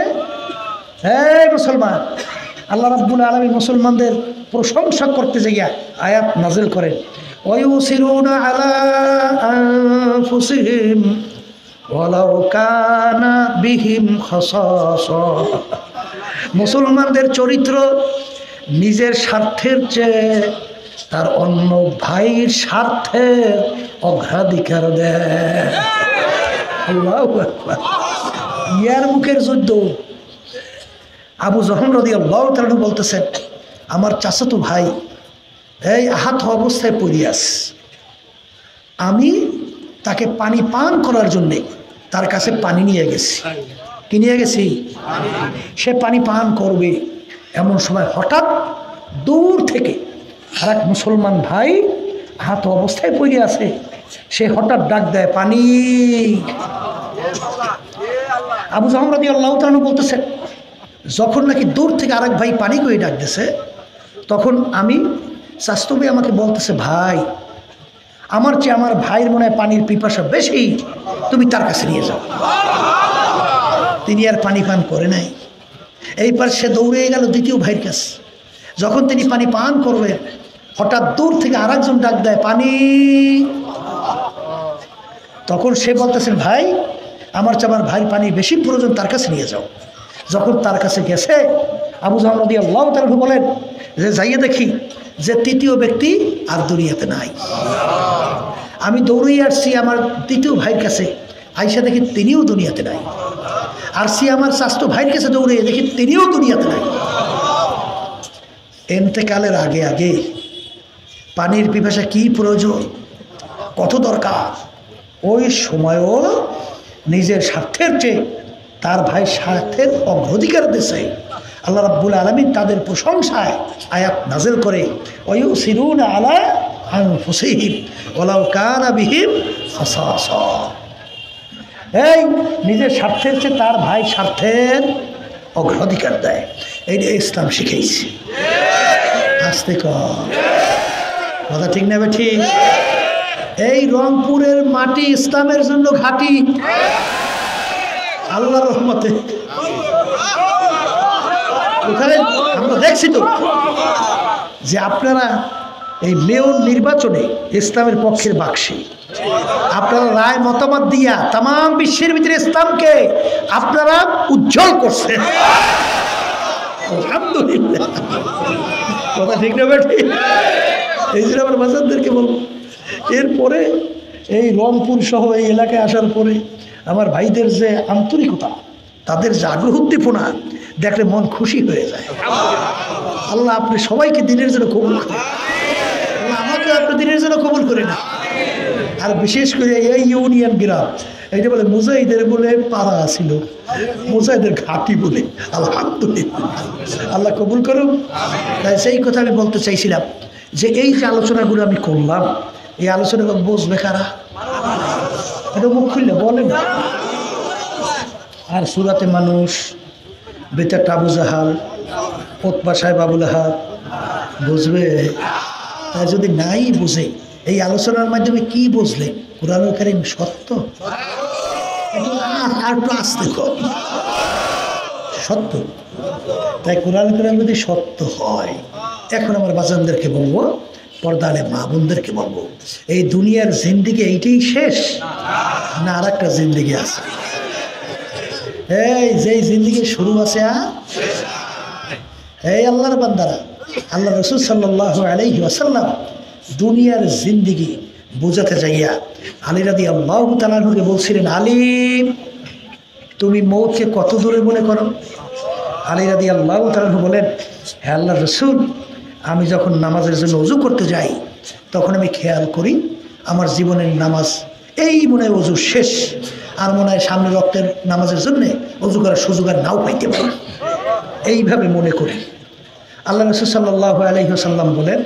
এই মুসলমান, আল্লাহ রাব্বুল আলামিন মুসলমানদের প্রশংসা করতে গিয়ে আয়াত নাজিল করেন, ওয়ায়ুসিরুনা আলা আনফুসিহিম ওয়ালাউ কানা বিহিম খাসাসা। মুসলমানদের চরিত্র নিজের স্বার্থের চেয়ে তার অন্য ভাইয়ের স্বার্থের অগ্রাধিকার দেয়। আল্লাহু আকবার। ইয়ার মুখের যুদ্ধ। আবু জহম রাদিয়াল্লাহু তাআলা বলতেছেন, আমার চাচাতো ভাই এই আহত অবস্থায় পড়িয়াস, আমি তাকে পানি পান করার জন্যে তার কাছে পানি নিয়ে গেছি। কি নিয়ে গেছি? সে পানি পান করবে, এমন সময় হঠাৎ দূর থেকে আর এক মুসলমান ভাই আহত অবস্থায় পড়ে আছে, সে হঠাৎ ডাক দেয়, পানি। আবু জহম রাদিয়াল্লাহু তাআলা বলতেছেন, যখন নাকি দূর থেকে আরেক ভাই পানি করে ডাক দিছে, তখন আমি চাস্তবে আমাকে বলতেছে, ভাই আমার চেয়ে আমার ভাইয়ের মনে হয় পানির পিপাসা বেশি, তুমি তার কাছে নিয়ে যাও। তিনি আর পানি পান করে নাই। এইবার সে দৌড়ে গেল দ্বিতীয় ভাইয়ের কাছে। যখন তিনি পানি পান করবেন, হঠাৎ দূর থেকে আরেকজন ডাক দেয়, পানি। তখন সে বলতেছেন, ভাই আমার চেয়ে আমার ভাইয়ের পানি বেশি প্রয়োজন, তার কাছে নিয়ে যাও। যখন তার কাছে গেছে, আবু জাহল রাদিয়াল্লাহু তাআলা বলেন যে যাইয়ে দেখি যে তৃতীয় ব্যক্তি আর দুনিয়াতে নাই। আমি দৌড়িয়ে আসছি আমার তৃতীয় ভাইয়ের কাছে, আইসা দেখি তিনিও দুনিয়াতে নাই। আসছি আমার স্বাস্থ্য ভাইয়ের কাছে দৌড়িয়ে দেখি তিনিও দুনিয়াতে নাই। এন্তেকালের আগে আগে পানির পিপাসা কি প্রয়োজন, কত দরকার, ওই সময়ও নিজের স্বার্থের চেয়ে তার ভাই স্বার্থের অগ্রাধিকার দিয়েছে। আল্লাহ রাব্বুল আলামিন তাদের প্রশংসায় আয়াত নাযিল করে, ওয়ায়ুসিরুনা আলা আনফুসিহিম ওয়ালাউ কানা বিহিম খাসাসা। এই নিজের স্বার্থের চেয়ে তার ভাই স্বার্থের অগ্রাধিকার দেয়। এইটা ইসলাম শিখেছে। আসতে কথা ঠিক না ঠিক? এই রংপুরের মাটি ইসলামের জন্য ঘাঁটি। আল্লাহর রহমতে ওখানে আমরা দেখছি তো যে আপনারা এই মেয়র নির্বাচনে ইসলামের পক্ষের বাক্সে আপনারা রায় মতামত দিয়া তাম বিশ্বের ভিতরে ইসলামকে আপনারা উজ্জ্বল করছেন। আলহামদুলিল্লাহ, কথা ঠিক না ঠিক? এই জন্য আমার বাচ্চাদেরকে বলবো, এরপরে এই রংপুর সহ এই এলাকায় আসার পরে আমার ভাইদের যে আন্তরিকতা, তাদের যে আগ্রহ উদ্দীপনা দেখলে মন খুশি হয়ে যায়। আল্লাহ আপনি সবাইকে দিনের জন্য কবুল করেন, আমাকে আপনি দিনের জন্য কবুল করে না। আর বিশেষ করে এই ইউনিয়ন গ্রাম, এইটা বলে মুজাহিদের বলে পাড়া ছিল, মুজাহিদের ঘাঁটি বলে। আলহামদুলিল্লাহ, আল্লাহ কবুল করুন। তাই সেই কথা আমি বলতে চাইছিলাম যে এই যে আলোচনাগুলো আমি করলাম, এই আলোচনাগুলো বুঝবে কারা? এটা মুখ খুললে বলেন। আর সুরাতে মানুষ বেতারটা আবু জাহাল, উতবা সাহেব আবুল আহাব বুঝবে? তাই যদি নাই বুঝে এই আলোচনার মাধ্যমে কি বুঝলেন? কুরআনুল কারীম সত্য, আর একটু আসতে সত্য। তাই কুরআনুল কারীম যদি সত্য হয়, এখন আমার বাজানদেরকে বলবো, পর্দালে মা বোনদেরকে বলবো, এই দুনিয়ার জিন্দিগি এইটাই শেষ না আর একটা জিন্দিগি আছে? এই যেই জিন্দিগি শুরু আছে, এই আল্লাহর বান্দারা, আল্লাহ রাসূল সাল্লাল্লাহু আলাইহি ওয়াসাল্লাম দুনিয়ার জিন্দিগি বোঝাতে যাইয়া আলী রাদিয়াল্লাহু তাআলা আনহুকে বলছিলেন, আলী তুমি মৌতকে কত দূরে মনে করো? আলী রাদিয়াল্লাহু তাআলা আনহু বলেন, হে আল্লাহর রাসূল, আমি যখন নামাজের জন্য ওযু করতে যাই তখন আমি খেয়াল করি আমার জীবনের নামাজ এই মনে হয় ওযু শেষ, আর মনে হয় সামনে রক্তের নামাজের জন্য ওযু করার সুযোগ আর নাও পাইতে পারি, এইভাবে মনে করি। আল্লাহ রাসূল সাল্লাল্লাহু আলাইহি ওয়াসাল্লাম বলেন,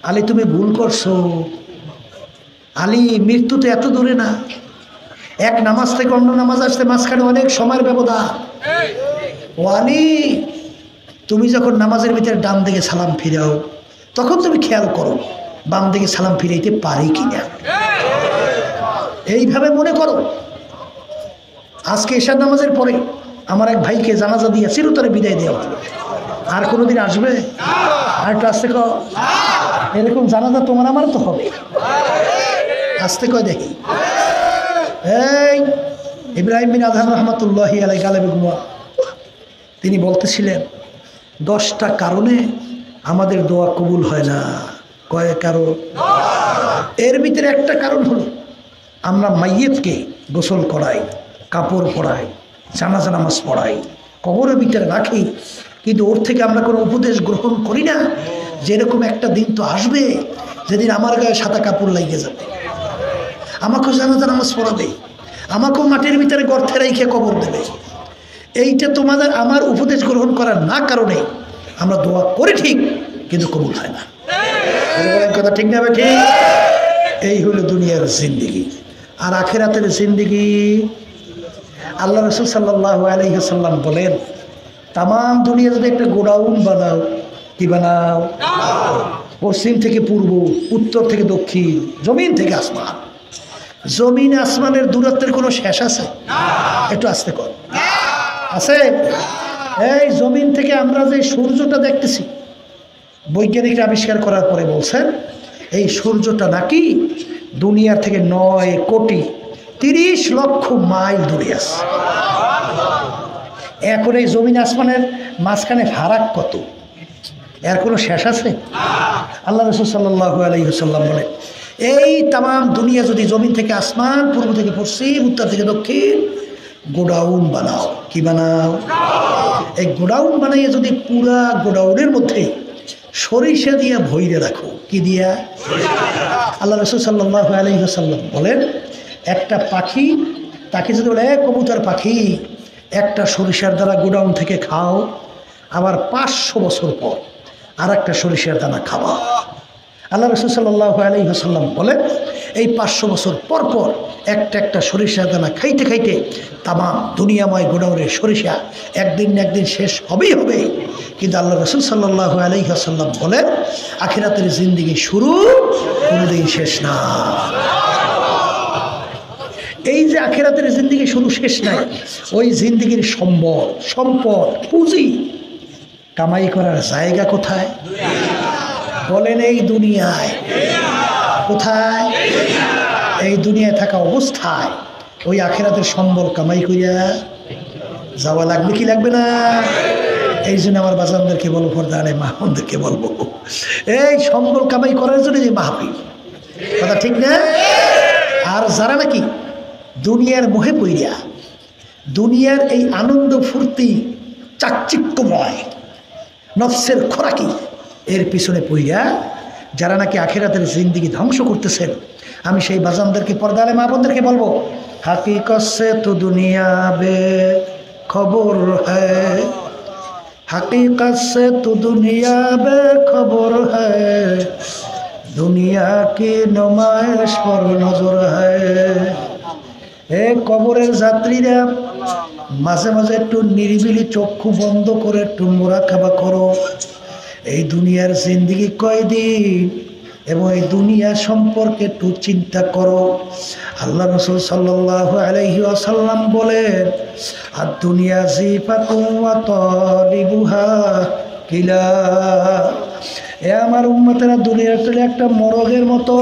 আলী তুমি ভুল করছো। আলী মৃত্যু তো এত দূরে না, এক নামাজ থেকে অন্য নামাজ আসতে মাঝখানে অনেক সময়ের ব্যবধান। ও আলী, তুমি যখন নামাজের ভিতরে ডান দিকে সালাম ফিরাও তখন তুমি খেয়াল করো বাম দিকে সালাম ফিরাইতে পারি কিনা, এইভাবে মনে করো। আজকে এশার নামাজের পরে আমার এক ভাইকে জানাজা দিয়ে চিরতরে বিদায় দেওয়া, আর কোনোদিন আসবে? আর একটু আসতে কও, এরকম জানাজা তোমার আমার তো হবে। আসতে কয় দেখি। এই ইব্রাহিম বিন আদহাম রহমাতুল্লাহি আলাইহি গালেবে গুমা, তিনি বলতেছিলেন 10টা কারণে আমাদের দোয়া কবুল হয় না। কয় কারণ? এর ভিতরে একটা কারণ হলো আমরা মাইয়েতকে গোসল করাই, কাপড় পরাই, জানাজা নামাজ পড়াই, কবরের ভিতরে রাখি, কিন্তু ওর থেকে আমরা কোনো উপদেশ গ্রহণ করি না। যেরকম একটা দিন তো আসবে যেদিন আমার গায়ে সাদা কাপড় লাগিয়ে যাবে, আমাকেও জানাজা নামাজ পড়াবে, আমাকেও মাটির ভিতরে গর্তে রেখে কবর দেবে। এইটা তোমাদের আমার উপদেশ গ্রহণ করার না কারণে আমরা দোয়া করি ঠিক, কিন্তু কবুল হয় না। কথা ঠিক না ঠিক? এই হলো দুনিয়ার জিন্দিগি। আর আখিরাতের জিন্দিগি, আল্লাহ রাসূল সাল্লাল্লাহু আলাইহি ওয়াসাল্লাম বলেন, তাম দুনিয়া যদি একটা গোডাউন বানাও, কি বানাও? পশ্চিম থেকে পূর্ব, উত্তর থেকে দক্ষিণ, জমিন থেকে আসমান। জমিন আসমানের দূরত্বের কোনো শেষ আছে? একটু আস্তে কর, আছে? এই জমিন থেকে আমরা যে সূর্যটা দেখতেছি, বৈজ্ঞানিকরা আবিষ্কার করার পরে বলছেন এই সূর্যটা নাকি দুনিয়ার থেকে 9,30,00,000 মাইল দূরে আছে। এখন এই জমিন আসমানের মাঝখানে ফারাক কত, এর কোনো শেষ আছে? আল্লাহ রাসূল সাল্লাল্লাহু আলাইহি ওয়াসাল্লাম বলে এই তামাম দুনিয়া যদি জমিন থেকে আসমান, পূর্ব থেকে পশ্চিম, উত্তর থেকে দক্ষিণ গোডাউন বানাও। কি বানাও? এই গোডাউন বানাইয়ে যদি পুরা গোডাউনের মধ্যে সরিষা দিয়া ভইরে রাখো। কি দিয়া? আল্লাহ রাসূল সাল্লাল্লাহু আলাইহি ওয়াসাল্লাম বলেন একটা পাখি, তাকে যদি বলে কবুতর পাখি একটা সরিষার দানা গোডাউন থেকে খাও, আবার 500 বছর পর আর একটা সরিষার দানা খাওয়া। আল্লাহ রাসূল সাল্লাল্লাহু আলাইহি ওয়াসাল্লাম বলেন এই 500 বছর পর পর একটা সরিষার দানা খাইতে খাইতে তামাম দুনিয়াময় গোডাউনের সরিষা একদিন না একদিন শেষ হবেই হবে। কিন্তু আল্লাহ রাসূল সাল্লাল্লাহু আলাইহি ওয়াসাল্লাম বলেন আখিরাতের জিন্দেগি শুরু, কোনোদিন শেষ না। এই যে আখিরাতের জিন্দেগি শুরু শেষ নাই, ওই জিন্দেগির সম্পদ পুঁজি কামাই করার জায়গা কোথায়? বলেন এই দুনিয়ায়। কোথায়? এই দুনিয়ায় থাকা অবস্থায় ওই আখিরাতের সম্বল কামাই করিয়া যাওয়া লাগবে কি লাগবে না? এই জন্য আমার বাজানদেরকে বলবো, পর্দারে মাহমুদদেরকে বলবো, এই সম্বল কামাই করার জন্য যে মাহফিল, কথা ঠিক না? আর যারা নাকি দুনিয়ার মোহে পইরা, দুনিয়ার এই আনন্দ ফুর্তি চাকচিক্যময় নফসের খোরাকি এর পিছনে পইরা যারা নাকি আখিরাতের জিন্দেগি ধ্বংস করতেছেন, আমি সেই বাজানদেরকে, পর্দারে মা বোনদেরকে বলবো, হাকিকত সে তো দুনিয়া বে খবর হ্যায়, হাকিকত সে তো দুনিয়া বে খবর হ্যায়, দুনিয়া কি নুমাইশ পর নজর হ্যায়। এ কবরের যাত্রীরা মাঝে মাঝে একটু নিরিবিলি চক্ষু বন্ধ করে একটু মুরাকাবা করো। এই দুনিয়ার জিন্দেগি কয়দিন এবং এই দুনিয়া সম্পর্কে একটু চিন্তা করো। আল্লাহ রাসূল সাল্লাল্লাহু আলাইহি ওয়াসাল্লাম বলেন আর দুনিয়া জিফাতুন ওয়া তালিবুহা কিলা। এ আমার উম্মতেরা, দুনিয়াটা একটা মরগের মতো।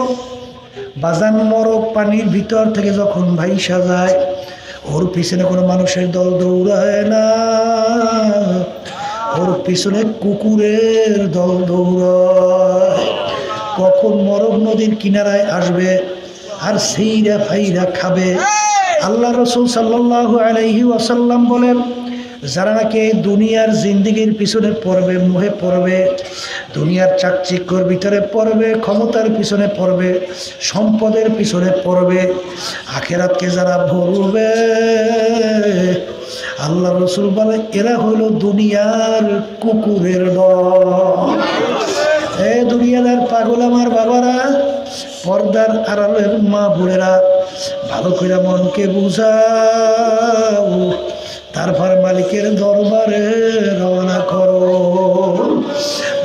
বাজান মরগ পানির ভিতর থেকে যখন ভাইসা যায়, ওর পিছনে কোনো মানুষের দল দৌড়ায় না, ওর পিছনে কুকুরের দল দৌড়ায়। কখন মরগ নদীর কিনারায় আসবে আর সেইরা ফাইরা খাবে। আল্লাহ রাসূল সাল্লাল্লাহু আলাইহি ওয়াসাল্লাম বলেন যারা নাকি দুনিয়ার জিন্দেগির পিছনে পড়বে, মোহে পড়বে, দুনিয়ার চাকচিক্যর ভিতরে পড়বে, ক্ষমতার পিছনে পড়বে, সম্পদের পিছনে পড়বে, আখিরাতকে যারা ভুলবে, আল্লাহ রাসূল বলে এরা হলো দুনিয়ার কুকুরের দল। এ দুনিয়ার পাগল আমার বাবারা, পর্দার আড়ালের মা বোনেরা, ভালো করে মনকে বুঝাও, তারপর মালিকের দরবারে রওনা করো।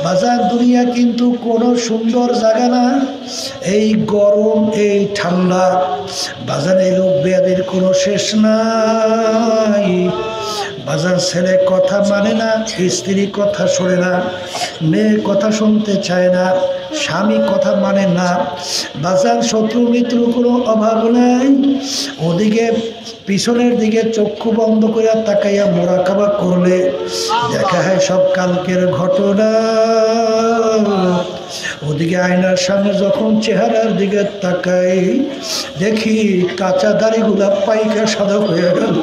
বাজার দুনিয়া কিন্তু কোনো সুন্দর জায়গা না। এই গরম, এই ঠান্ডা, বাজারে লোক বেয়াদের কোনো শেষ নাই। বাজার ছেলে কথা মানে না, স্ত্রী কথা শোনে না, মেয়ে কথা শুনতে চায় না, স্বামী কথা মানে না। বাজার শত্রু মিত্র কোনো অভাব নাই। ওদিকে পিছনের দিকে চক্ষু বন্ধ করে তাকাইয়া মোরাকাবা করলে দেখা হয় সব কালকের ঘটনা। ওদিকে আয়নার সামনে যখন চেহারার দিকে তাকাই, দেখি কাঁচা দাড়িগুলা পাইকা সাদা হয়ে গেল,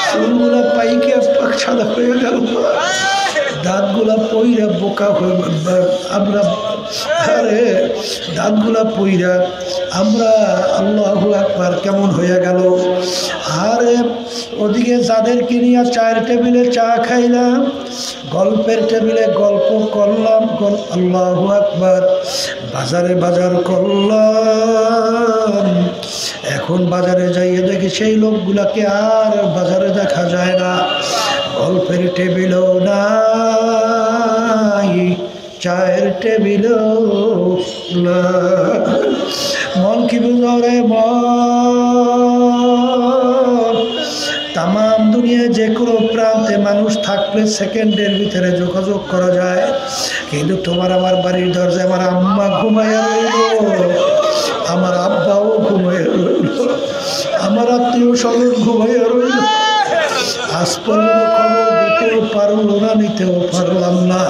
চুলগুলা পাইকে সাদা হয়ে গেল, দাঁতগুলা পইরা বোকা হয়ে আমরা, আরে দাঁতগুলা পইরা আমরা আল্লাহু আকবার কেমন হয়ে গেল। আরে ওদিকে যাদেরকে নিয়ে চায়ের টেবিলে চা খাইলাম, গল্পের টেবিলে গল্প করলাম, আল্লাহু আকবার, বাজারে বাজার করলাম, এখন বাজারে যাইয়ে দেখি সেই লোকগুলাকে আর বাজারে দেখা যায় না, গল্পের টেবিলও নাই, চায়ের টেবিল মন কি বুঝো রে মন, তামাম দুনিয়ায় যে কোনো প্রান্তে মানুষ থাকলে সেকেন্ডের ভিতরে যোগাযোগ করা যায়, কিন্তু তোমার আমার বাড়ির দরজায় আমার আম্মা ঘুমাইয়া রইল, আমার আব্বাও ঘুমাইয়া রইল, আমার আত্মীয় স্বজন ঘুমাইয়া রইল, আজ পর্যন্ত খবর দিতেও পারল না, নিতেও পারলাম না।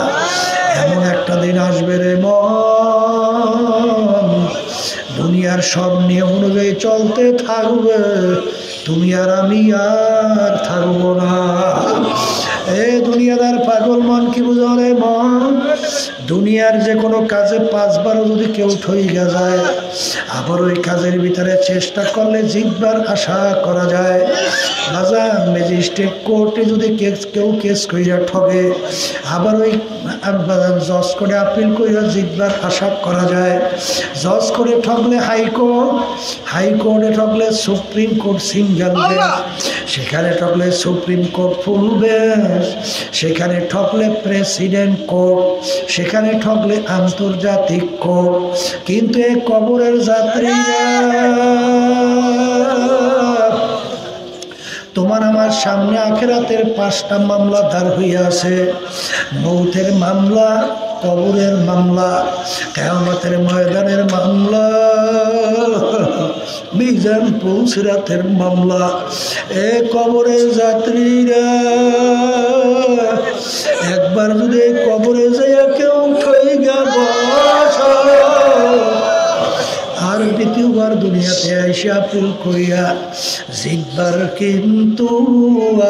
এমন একটা দিন আসবে রে মন, দুনিয়ার সব নিয়ম অনুযায়ী চলতে থাকবে, তুমি আর আমি আর থাকবো না। এ দুনিয়াদার পাগল মন কি বুঝো রে মন, দুনিয়ার যে কোনো কাজে 5 বারও যদি কেউ ঠইগা যায়, আবার ওই কাজের ভিতরে চেষ্টা করলে জিতবার আশা করা যায়। বাজার ম্যাজিস্ট্রেট কোর্টে যদি কেউ কেস কইরা ঠগে, আবার ওই জজ করে আপিল কইরা জিতবার আশা করা যায়। জজ করে ঠগলে হাইকোর্ট, হাইকোর্টে ঠগলে সুপ্রিম কোর্ট সিঙ্গেল বেঞ্চ, সেখানে ঠগলে সুপ্রিম কোর্ট ফুল বেঞ্চ, সেখানে ঠগলে প্রেসিডেন্ট কোর্ট, সেখানে ঠগলে আন্তর্জাতিক কোর্ট। কিন্তু এই কবরের যাত্রীরা তোমার আমার সামনে আখিরাতের 5টা মামলা দাঁড় হইয়া আছে, মৌতের মামলা, কবরের মামলা, কিয়ামতের ময়দানের মামলা, মিজান পুলসিরাতের মামলা। এ কবরের যাত্রীরা একবার যদি কবরে যাইয়া কেউ ঠইগা বসে, আর দ্বিতীয়বার দুনিয়াতে আইসা আপিল কইয়া জিতবার কিন্তু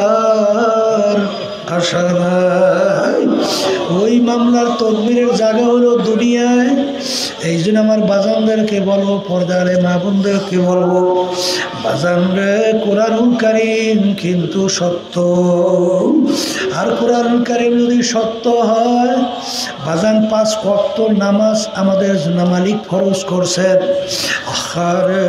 আর আশা নাই। ওই মামলার তদবিরের জায়গা হলো দুনিয়ায়। এই জন্য আমার বাজানদেরকে বলবো, পর্দারে মা বোনদেরকে বলবো, বাজানরে কোরআনুল কারীম কিন্তু সত্য, আর কোরআনুল কারীম যদি সত্য হয়, বাজান 5 ওয়াক্ত নামাজ আমাদের জন্য মালিক ফরজ করছেন। আরে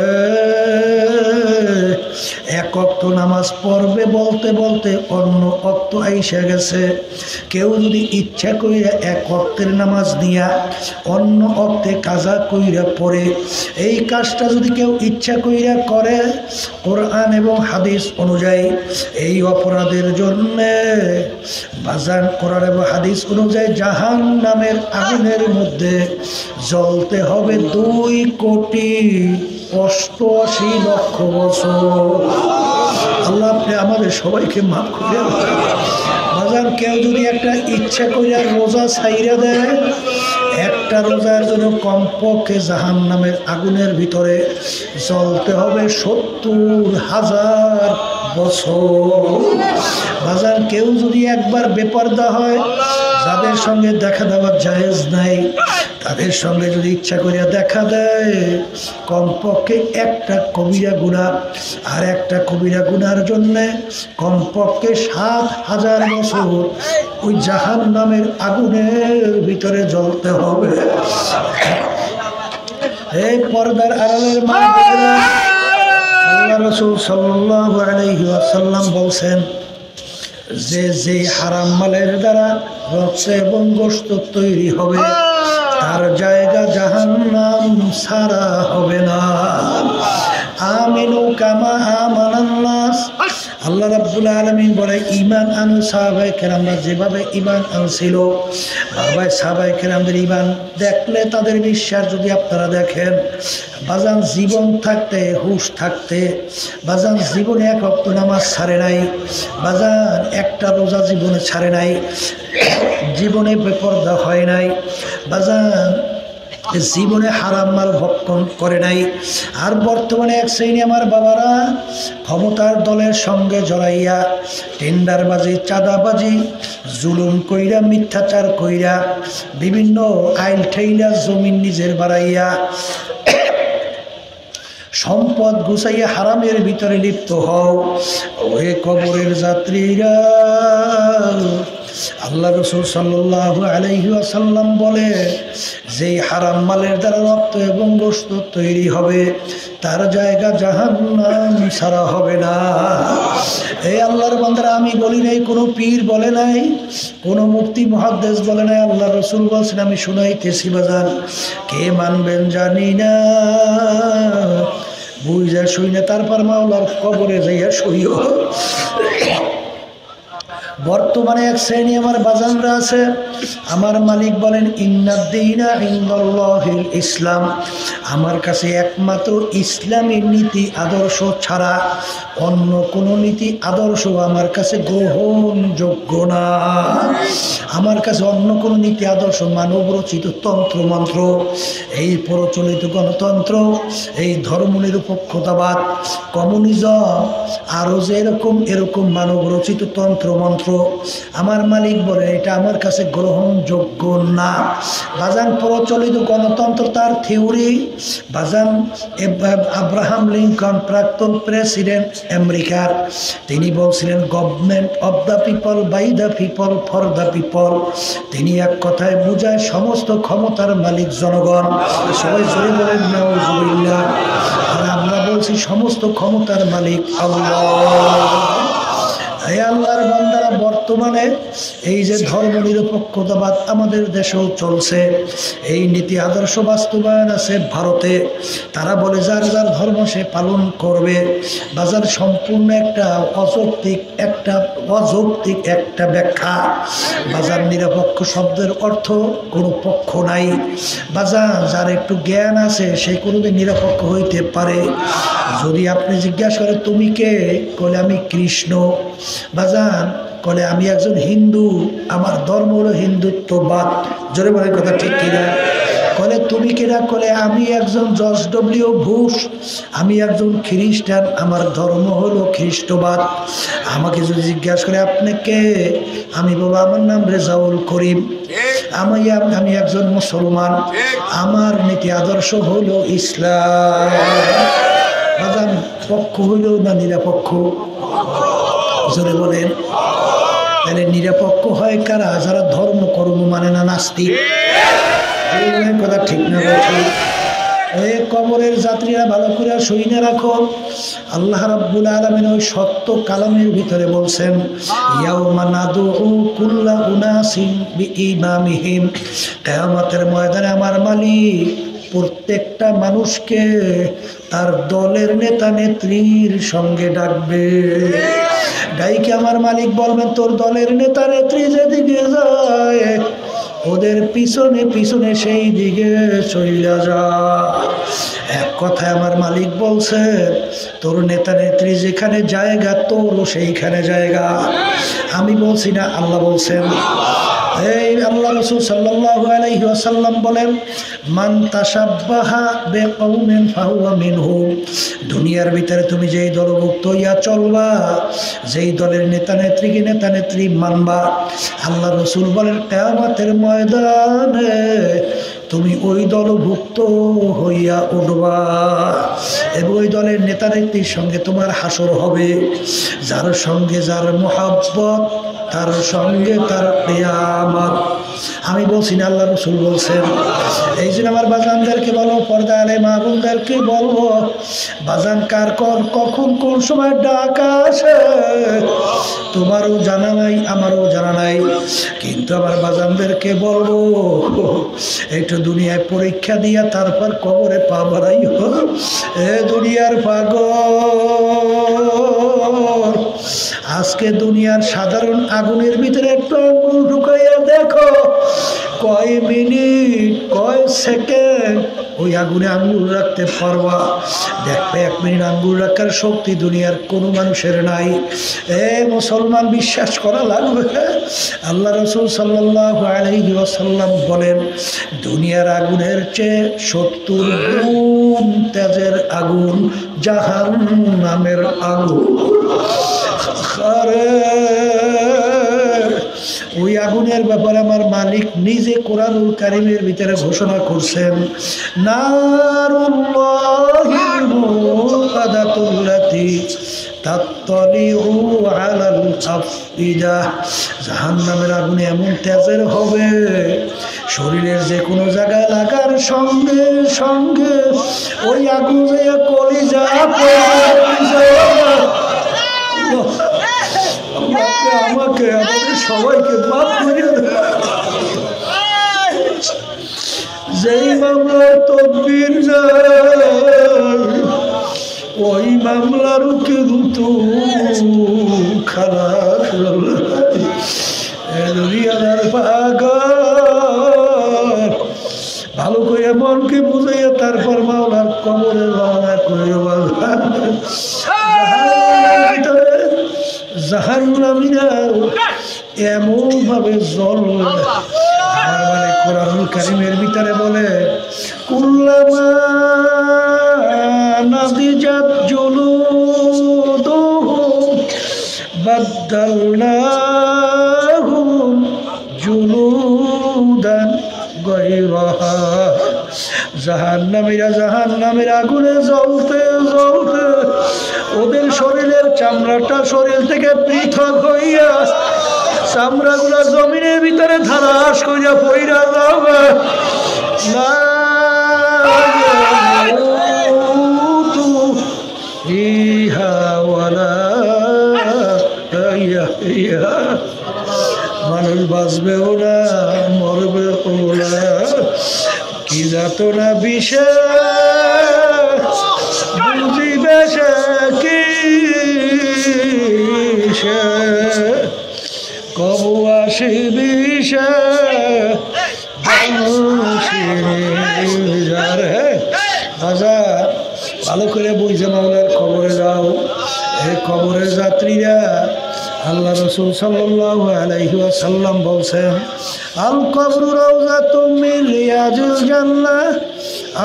1 ওয়াক্ত নামাজ পড়বে বলতে বলতে অন্য ওয়াক্ত আইসা গেছে। কেউ যদি ইচ্ছা কইরা 1 ওয়াক্তের নামাজ নিয়া অন্য ওয়াক্তে কাজা কইরা পড়ে, এই কাজটা যদি কেউ ইচ্ছা কইরা করে কোরআন এবং হাদিস অনুযায়ী, এই অপরাধের জন্যে বাজান কোরআন এবং হাদিস অনুযায়ী জাহান্নামের আগুনের মধ্যে জ্বলতে হবে 2,88,00,000 বছর। আল্লাহ আপনি আমাদের সবাইকে মাফ করে বাজান। কেউ যদি একটা ইচ্ছা কইরা রোজা ছাইরা দেয়, একটা রোজার জন্য কমপক্ষে জাহান্নামের আগুনের ভিতরে জ্বলতে হবে 70,000 বছর। বাজার কেউ যদি একবার বেপরদা হয়, যাদের সঙ্গে দেখা দেওয়ার জায়েজ নাই, তাদের সঙ্গে যদি ইচ্ছা করিয়া দেখা দেয়, কমপক্ষে একটা কবিরা গুনাহ, আর একটা কবিরা গুনার জন্যে কমপক্ষে 7,000 বছর ওই জাহান্নামের আগুনের ভিতরে জ্বলতে হবে। এই পর্দার আড়ালের মা বোনেরা, আল্লাহ রাসূল সাল্লাল্লাহু আলাইহি ওয়াসাল্লাম বলছেন যে হারাম মালের দ্বারা রক্ত এবং গোশত তৈরি হবে, তার জায়গা জাহান্নাম ছাড়া হবে না। আমিনু কামা আমানান নাস। আল্লাহ রাব্বুল আলামিন বলে, ঈমান আনু সাহাবায়ে কেরামরা যেভাবে ঈমান আনছিল, বাবা সাহাবায়ে কেরামদের ঈমান দেখলে, তাদের বিশ্বাস যদি আপনারা দেখেন, বাজান জীবন থাকতে, হুঁশ থাকতে, বাজান জীবনে 1 ওয়াক্ত নামাজ ছাড়ে নাই, বাজান একটা রোজা জীবনে ছাড়ে নাই, জীবনে বেপরদা হয় নাই, বাজান জীবনে হারাম মাল ভক্ষণ করে নাই। আর বর্তমানে এক শ্রেণী আমার বাবারা ক্ষমতার দলের সঙ্গে জড়াইয়া টেন্ডারবাজি, চাঁদাবাজি, জুলুম কইরা, মিথ্যাচার কইরা, বিভিন্ন আইল ঠেইলা জমিন নিজের বাড়াইয়া, সম্পদ গুছাইয়া হারামের ভিতরে লিপ্ত হও। ওহে কবরের যাত্রীরা, আল্লাহ রাসূল সাল্লাল্লাহু আলাইহি ওয়াসাল্লাম বলে, যেই হারাম মালের দ্বারা রক্ত এবং গোশত তৈরি হবে তার জায়গা জাহান্নাম ছাড়া হবে না। এই আল্লাহর বান্দারা, আমি বলি নাই, কোনো পীর বলে নাই, কোনো মুফতি মুহাদ্দিস বলে নাই, আল্লাহ রাসূল বলছেন। আমি শুনাইতেছি বাজান, কে মানবেন জানি না, বুঝা শুই না তারপর মাওলার কবরে যাইয়া শুইও। বর্তমানে এক শ্রেণী আমার বাজানরা আছে, আমার মালিক বলেন ইন্নাদ-দীনা ইনদাল্লাহিল ইসলাম, আমার কাছে একমাত্র ইসলামী নীতি আদর্শ ছাড়া অন্য কোনো নীতি আদর্শ আমার কাছে গ্রহণযোগ্য না। আমার কাছে অন্য কোনো নীতি আদর্শ মানব রচিত তন্ত্রমন্ত্র, এই প্রচলিত গণতন্ত্র, এই ধর্মনিরপেক্ষতাবাদ, কমিউনিজম, আরও যে এরকম মানব রচিত তন্ত্রমন্ত্র, আমার মালিক বলে এটা আমার কাছে গ্রহণযোগ্য না। বাজান, প্রচলিত গণতন্ত্র তার থিওরি বাজান, আব্রাহাম লিঙ্কন, প্রাক্তন প্রেসিডেন্ট আমেরিকার, তিনি বলছিলেন government of the people, by the people, for the people. তিনি এক কথায় বুঝায় সমস্ত ক্ষমতার মালিক জনগণ। সবাই জোরে বলেন নাউজুবিল্লাহ। আর আমরা বলছি সমস্ত ক্ষমতার মালিক আল্লাহ। এই আল্লাহর বান্দারা, বর্তমানে এই যে ধর্মনিরপেক্ষতাবাদ আমাদের দেশেও চলছে, এই নীতি আদর্শ বাস্তবায়ন আছে ভারতে। তারা বলে যার যার ধর্ম সে পালন করবে। বাজার সম্পূর্ণ একটা অযৌক্তিক একটা ব্যাখ্যা। বাজার নিরপেক্ষ শব্দের অর্থ কোনো পক্ষ নাই। বাজার যার একটু জ্ঞান আছে সে কোনোদিন নিরপেক্ষ হইতে পারে। যদি আপনি জিজ্ঞাসা করেন তুমি কে, বলে আমি কৃষ্ণ। বাজান বলে আমি একজন হিন্দু, আমার ধর্ম হলো হিন্দুত্ববাদ। জোরে বলে কথা ঠিক কিনা? বলে তুমি কিনা? বলে আমি একজন জর্জ ডব্লিউ বুশ, আমি একজন খ্রিস্টান, আমার ধর্ম হলো খ্রিস্টবাদ। আমাকে যদি জিজ্ঞাসা করে আপনি কে, আমি বলবো আমার নাম রেজাউল করিম, আমি একজন মুসলমান, আমার নীতি আদর্শ হলো ইসলাম। বাজান, পক্ষ হইল না নিরপেক্ষ? জোরে বলেন। তাহলে নিরপেক্ষ হয় কারা? যারা ধর্ম কর্ম মানে না, নাস্তিক। কথা ঠিক না? এই কবরের যাত্রীরা ভালো করে শুনে রাখো, আল্লাহ রাব্বুল আলামিন ওই সত্য কালামের ভিতরে বলছেন, ইয়াউমা নাদউ কুল্লা উনাসিন বিইমামিহিম, কিয়ামতের ময়দানে আমার মালিক প্রত্যেকটা মানুষকে তার দলের নেতা নেত্রীর সঙ্গে ডাকবে। ডাইকে আমার মালিক বলবেন, তোর দলের নেতা নেত্রী যেদিকে যায় ওদের পিছনে পিছনে সেই দিকে চলে যা। এক কথায় আমার মালিক বলছে, তোর নেতা নেত্রী যেখানে জায়গা তোরও সেইখানে জায়গা। আমি বলছি না, আল্লাহ বলছেন। এই আল্লাহ রাসূল সাল্লাল্লাহু আলাইহি ওয়াসাল্লাম বলেন, মান তাশাব্বাহা বিকওমিন ফাহুয়া মিনহুম। দুনিয়ার ভিতরে তুমি যেই দলভুক্ত হইয়া চলবা, যেই দলের নেতা নেত্রী মানবা, আল্লাহ রাসূল বলেন কিয়ামতের ময়দানে তুমি ওই দলভুক্ত হইয়া উঠবা এবং ওই দলের নেতা নেত্রীর সঙ্গে তোমার হাসর হবে। যার সঙ্গে যার মুহাব্বত, তার সঙ্গে তার কিয়ামত। আমি বলছি না, আল্লাহ রাসূল বলছেন। এই জন্য আমার বাজানদেরকে বলবো, পর্দা আলে মা বোনদেরকে বলবো, বাজান কার কখন কোন সময় ডাক আসে তোমারও জানা নাই, আমারও জানা নাই। কিন্তু আমার বাজানদেরকে বলবো, একটু দুনিয়ায় পরীক্ষা দিয়া তারপর কবরে পা বাড়াইও। এ দুনিয়ার পাগল, আজকে দুনিয়ার সাধারণ আগুনের ভিতরে একটু আঙুল ঢুকাইয়া দেখো, কয় মিনিট কয় সেকেন্ড ওই আগুনে আঙ্গুল রাখতে পারবা। দেখবে 1 মিনিট আঙ্গুল রাখার শক্তি দুনিয়ার কোনো মানুষের নাই। এ মুসলমান, বিশ্বাস করা লাগবে। আল্লাহ রাসূল সাল্লাল্লাহু আলাইহি ওয়াসাল্লাম বলেন, দুনিয়ার আগুনের চেয়ে 70 গুণ তেজের আগুন জাহান্নামের আগুন। ওই আগুনের ব্যাপারে আমার মালিক নিজে কোরআনুল কারীমের ভিতরে ঘোষণা করছেন, নারুল্লাহিল মুকাদাতুল্লাতী তাত্তালিউ আলাল আফইদা। জাহান্নামের আগুন এমন তেজের হবে, শরীরের যে কোনো জায়গায় লাগার সঙ্গে সঙ্গে ওই আগুন যে কলিজা আমাকে আমাদের সবাইকে মাফ করে দেয়। যেই মামলার তদবির যায় ওই মামলারও কিন্তু খারাপ ভালো করে মনকে বুঝাইয়া তারপর মাওলার কবরে রওনা করে জাহান্নামীরা এমন ভাবে জ্বলবে। মানে কোরআনুল কারীমের ভিতরে বলে কুল্লামা নাদিজাত জুলুদুহুম বাদদালনাহুম জুলুদান গায়রাহা। জাহান্নামীরা জাহান্নামের আগুনে জ্বলতে জ্বলতে ওদের শরীরের চামড়াটা শরীর থেকে পৃথক হইয়া চামড়াগুলা জমিনের ভিতরে ধারাস করিয়া পইরা যাবে। মানুষ বাঁচবেও না মরবেও না, কি যাত না বিশেষ বুঝিবে সে কি কবু আসিবি সে ভালো করে বুঝে মাওলার কবরে যাও। এই কবরের যাত্রীরা আল্লাহ রাসূল সাল্লাল্লাহু আলাইহি ওয়াসাল্লাম বলছেন আল কবরু রাউযাতুম মিন রিয়াজিল জান্নাহ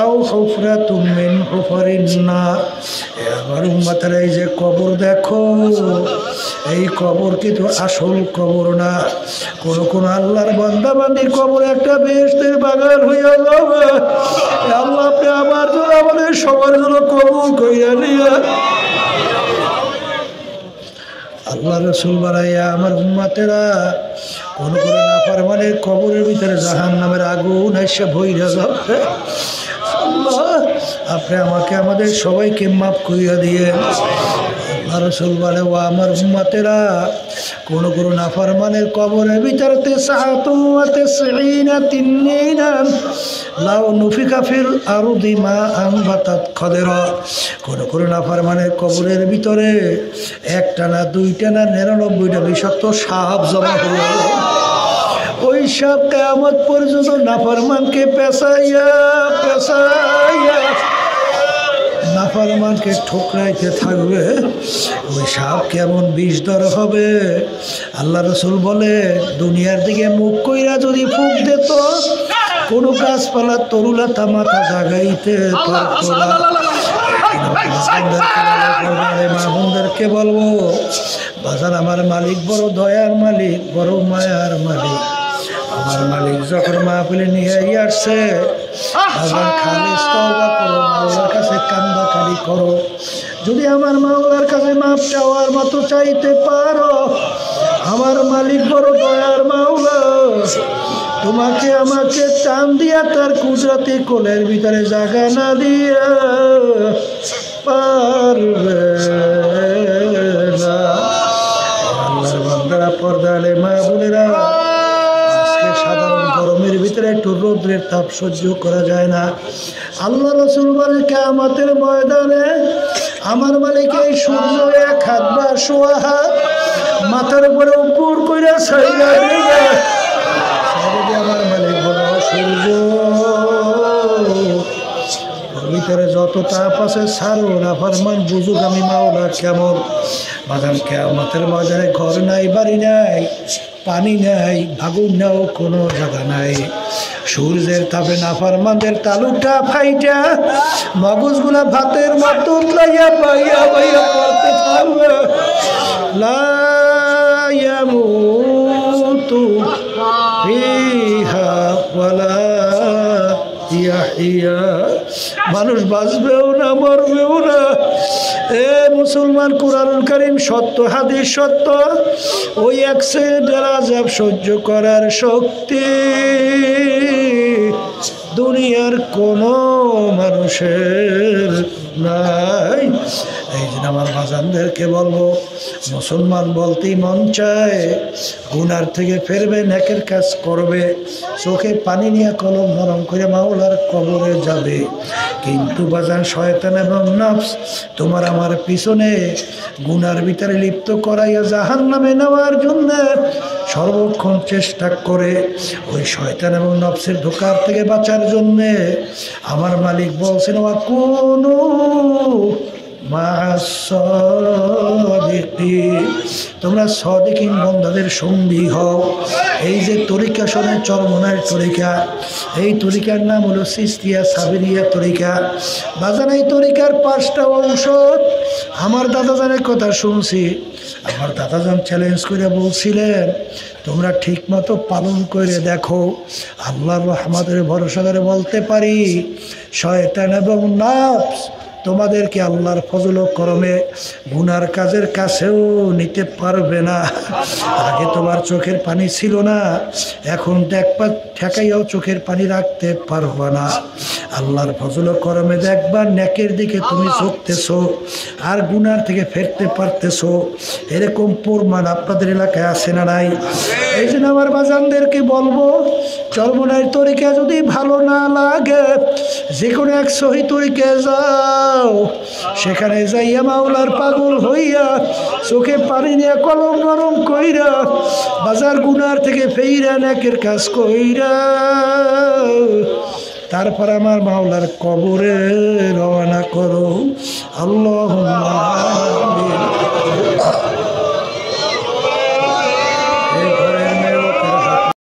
আও হুফরাতুম মিন হুফারিন নার। আমার উম্মতেরা এই যে কবর দেখো, এই কবর কিন্তু আসল কবর না। কোন আল্লাহর বান্দা বান্দির কবর একটা বেহেশতের বাগান হইয়া যাবে। আল্লাহ আপনি আমার জন্য আমাদের সবার জন্য কবুল কইরা নিয়া। আল্লাহ রাসূল বাড়াইয়া আমার উম্মতেরা কোন নাফরমানের কবরের ভিতরে জাহান্নামের আগুন এসে ভইরা যাবে। আল্লাহ আপনি আমাকে আমাদের সবাইকে মাফ করিয়া দিয়ে। আল্লাহ রাসূল বলে ও আমার উম্মতেরা কোন নাফরমানের কবরের ভিতরে তেসাতুন ওয়া তিসঈনা তিন্নিনান লাউ নুফিকা ফিল আরদি মা আনবাতাত খাদরা। কোন নাফরমানের কবরের ভিতরে একটা না দুইটা না 99টা বিষাক্ত সাপ জমা হয়ে গেল। ওই সাপ কিয়ামত পর্যন্ত নাফরমানকে পেঁচাইয়া পেঁচাইয়া নাফরমানকে ঠোকরাইতে থাকবে। ওই সাপ কেমন বিষধর হবে। আল্লাহ রাসূল বলে দুনিয়ার দিকে মুখ কইরা যদি ফুঁক দিত কোনো গাছপালা তরুলতা মাথা জাগাইতে পারত না। মাহবুবদেরকে বলবো বাজার আমার মালিক বড় দয়ার মালিক, বড় মায়ার মালিক। আমার মালিক যখন মাহফিলে নিয়ে আসছে বাজার খালিস তওবা করো, মাওলার কাছে কান্দাকারি করো। যদি আমার মাওলার কাছে মাপ চাওয়ার মতো চাইতে পারো, আমার মালিক বড় দয়ার মাওলা তোমাকে আমাকে টান দিয়া তার কুদরতি কোলের ভিতরে জায়গা না দিয়া পারবে না। আল্লাহর বান্দারা, পর্দা আলে মা বোনেরা, আজকে সাধারণ গরমের ভিতরে একটু রৌদ্রের তাপ সহ্য করা যায় না। আল্লাহ রাসূল বলে কিয়ামতের ময়দানে আমার মালিক এই সূর্য এক হাত বা সোয়া হাত মাথার উপরে উপর কইরা ছাইরা দিবে। আমার মালিক বলে সূর্য ভিতরে যত তাপ আছে ছাড়ো, নাফরমান বুঝুক আমি মাওলা কেমন। বাজান কিয়ামতের ময়দানে ঘর নাই, বাড়ি নাই, পানি নাই, আগুন নাও, কোনো জায়গা নাই। সূর্যের তাপে নাফরমানদের তালুটা ফাইটা মগজগুলা ভাতের মতো লাইয়া পাইয়া পাইয়া পড়তে থাকবে। লা ইয়ামুতু ফিহা ওয়ালা ইয়াহিয়া। মানুষ বাঁচবেও না মরবেও না। এ মুসলমান, কুরআনুল কারীম সত্য, হাদিস সত্য। ওই এক সেকেন্ডের আযাব সহ্য করার শক্তি দুনিয়ার কোনো মানুষের নাই। এই জন্য আমার বাজানদেরকে বলবো, মুসলমান বলতেই মন চায় গুনার থেকে ফেরবে, নেকের কাজ করবে, চোখে পানি নিয়ে কলম নরম করে মাওলার কবরে যাবে। কিন্তু বাজান শয়তান এবং নফস তোমার আমার পিছনে গুনার ভিতরে লিপ্ত করাইয়া জাহান্নামে নেওয়ার জন্য সর্বক্ষণ চেষ্টা করে। ওই শয়তান এবং নফসের ধোঁকার থেকে বাঁচার জন্যে আমার মালিক বলছেন, ওয়া কুনু মা'আস সাদিকিন, তোমরা সাদিকিন বান্দাদের সঙ্গী হও। এই যে তরিকা শোনে, চরমনার তরিকা, এই তরিকার নাম হলো চিশতিয়া সাবিরিয়া তরিকা। বাজান এই তরিকার 5টা ঔষধ আমার দাদাজানের কথা শুনছি। আমার দাদাজান চ্যালেঞ্জ করে বলছিলেন, তোমরা ঠিক মতো পালন করে দেখো, আল্লাহর রহমতের ভরসা করে বলতে পারি শয়তান এবং নফস তোমাদেরকে আল্লাহর ফজল ও করমে গুনার কাজের কাছেও নিতে পারবে না। আগে তোমার চোখের পানি ছিল না, এখন দেখবা ঠেকাইয়াও চোখের পানি রাখতে পারবে না। আল্লাহর ফজল ও করমে দেখবা নেকের দিকে তুমি ঝুঁকতেছো আর গুনার থেকে ফেরতে পারতেছো। এরকম প্রমাণ আপনাদের এলাকায় আছে না নাই? এই জন্য আমার বাজানদেরকে বলবো, চরমনার তরিকা যদি ভালো না লাগে, যে কোনো এক সহি তরিকে যাও, সেখানে যাইয়া মাওলার পাগল হইয়া চোখে পানি নিয়ে কলম নরম কইরা বাজার গুনার থেকে ফেইরা নেকের কাজ কইরা তারপর আমার মাওলার কবরে রওনা করো। আল্লাহুম্মা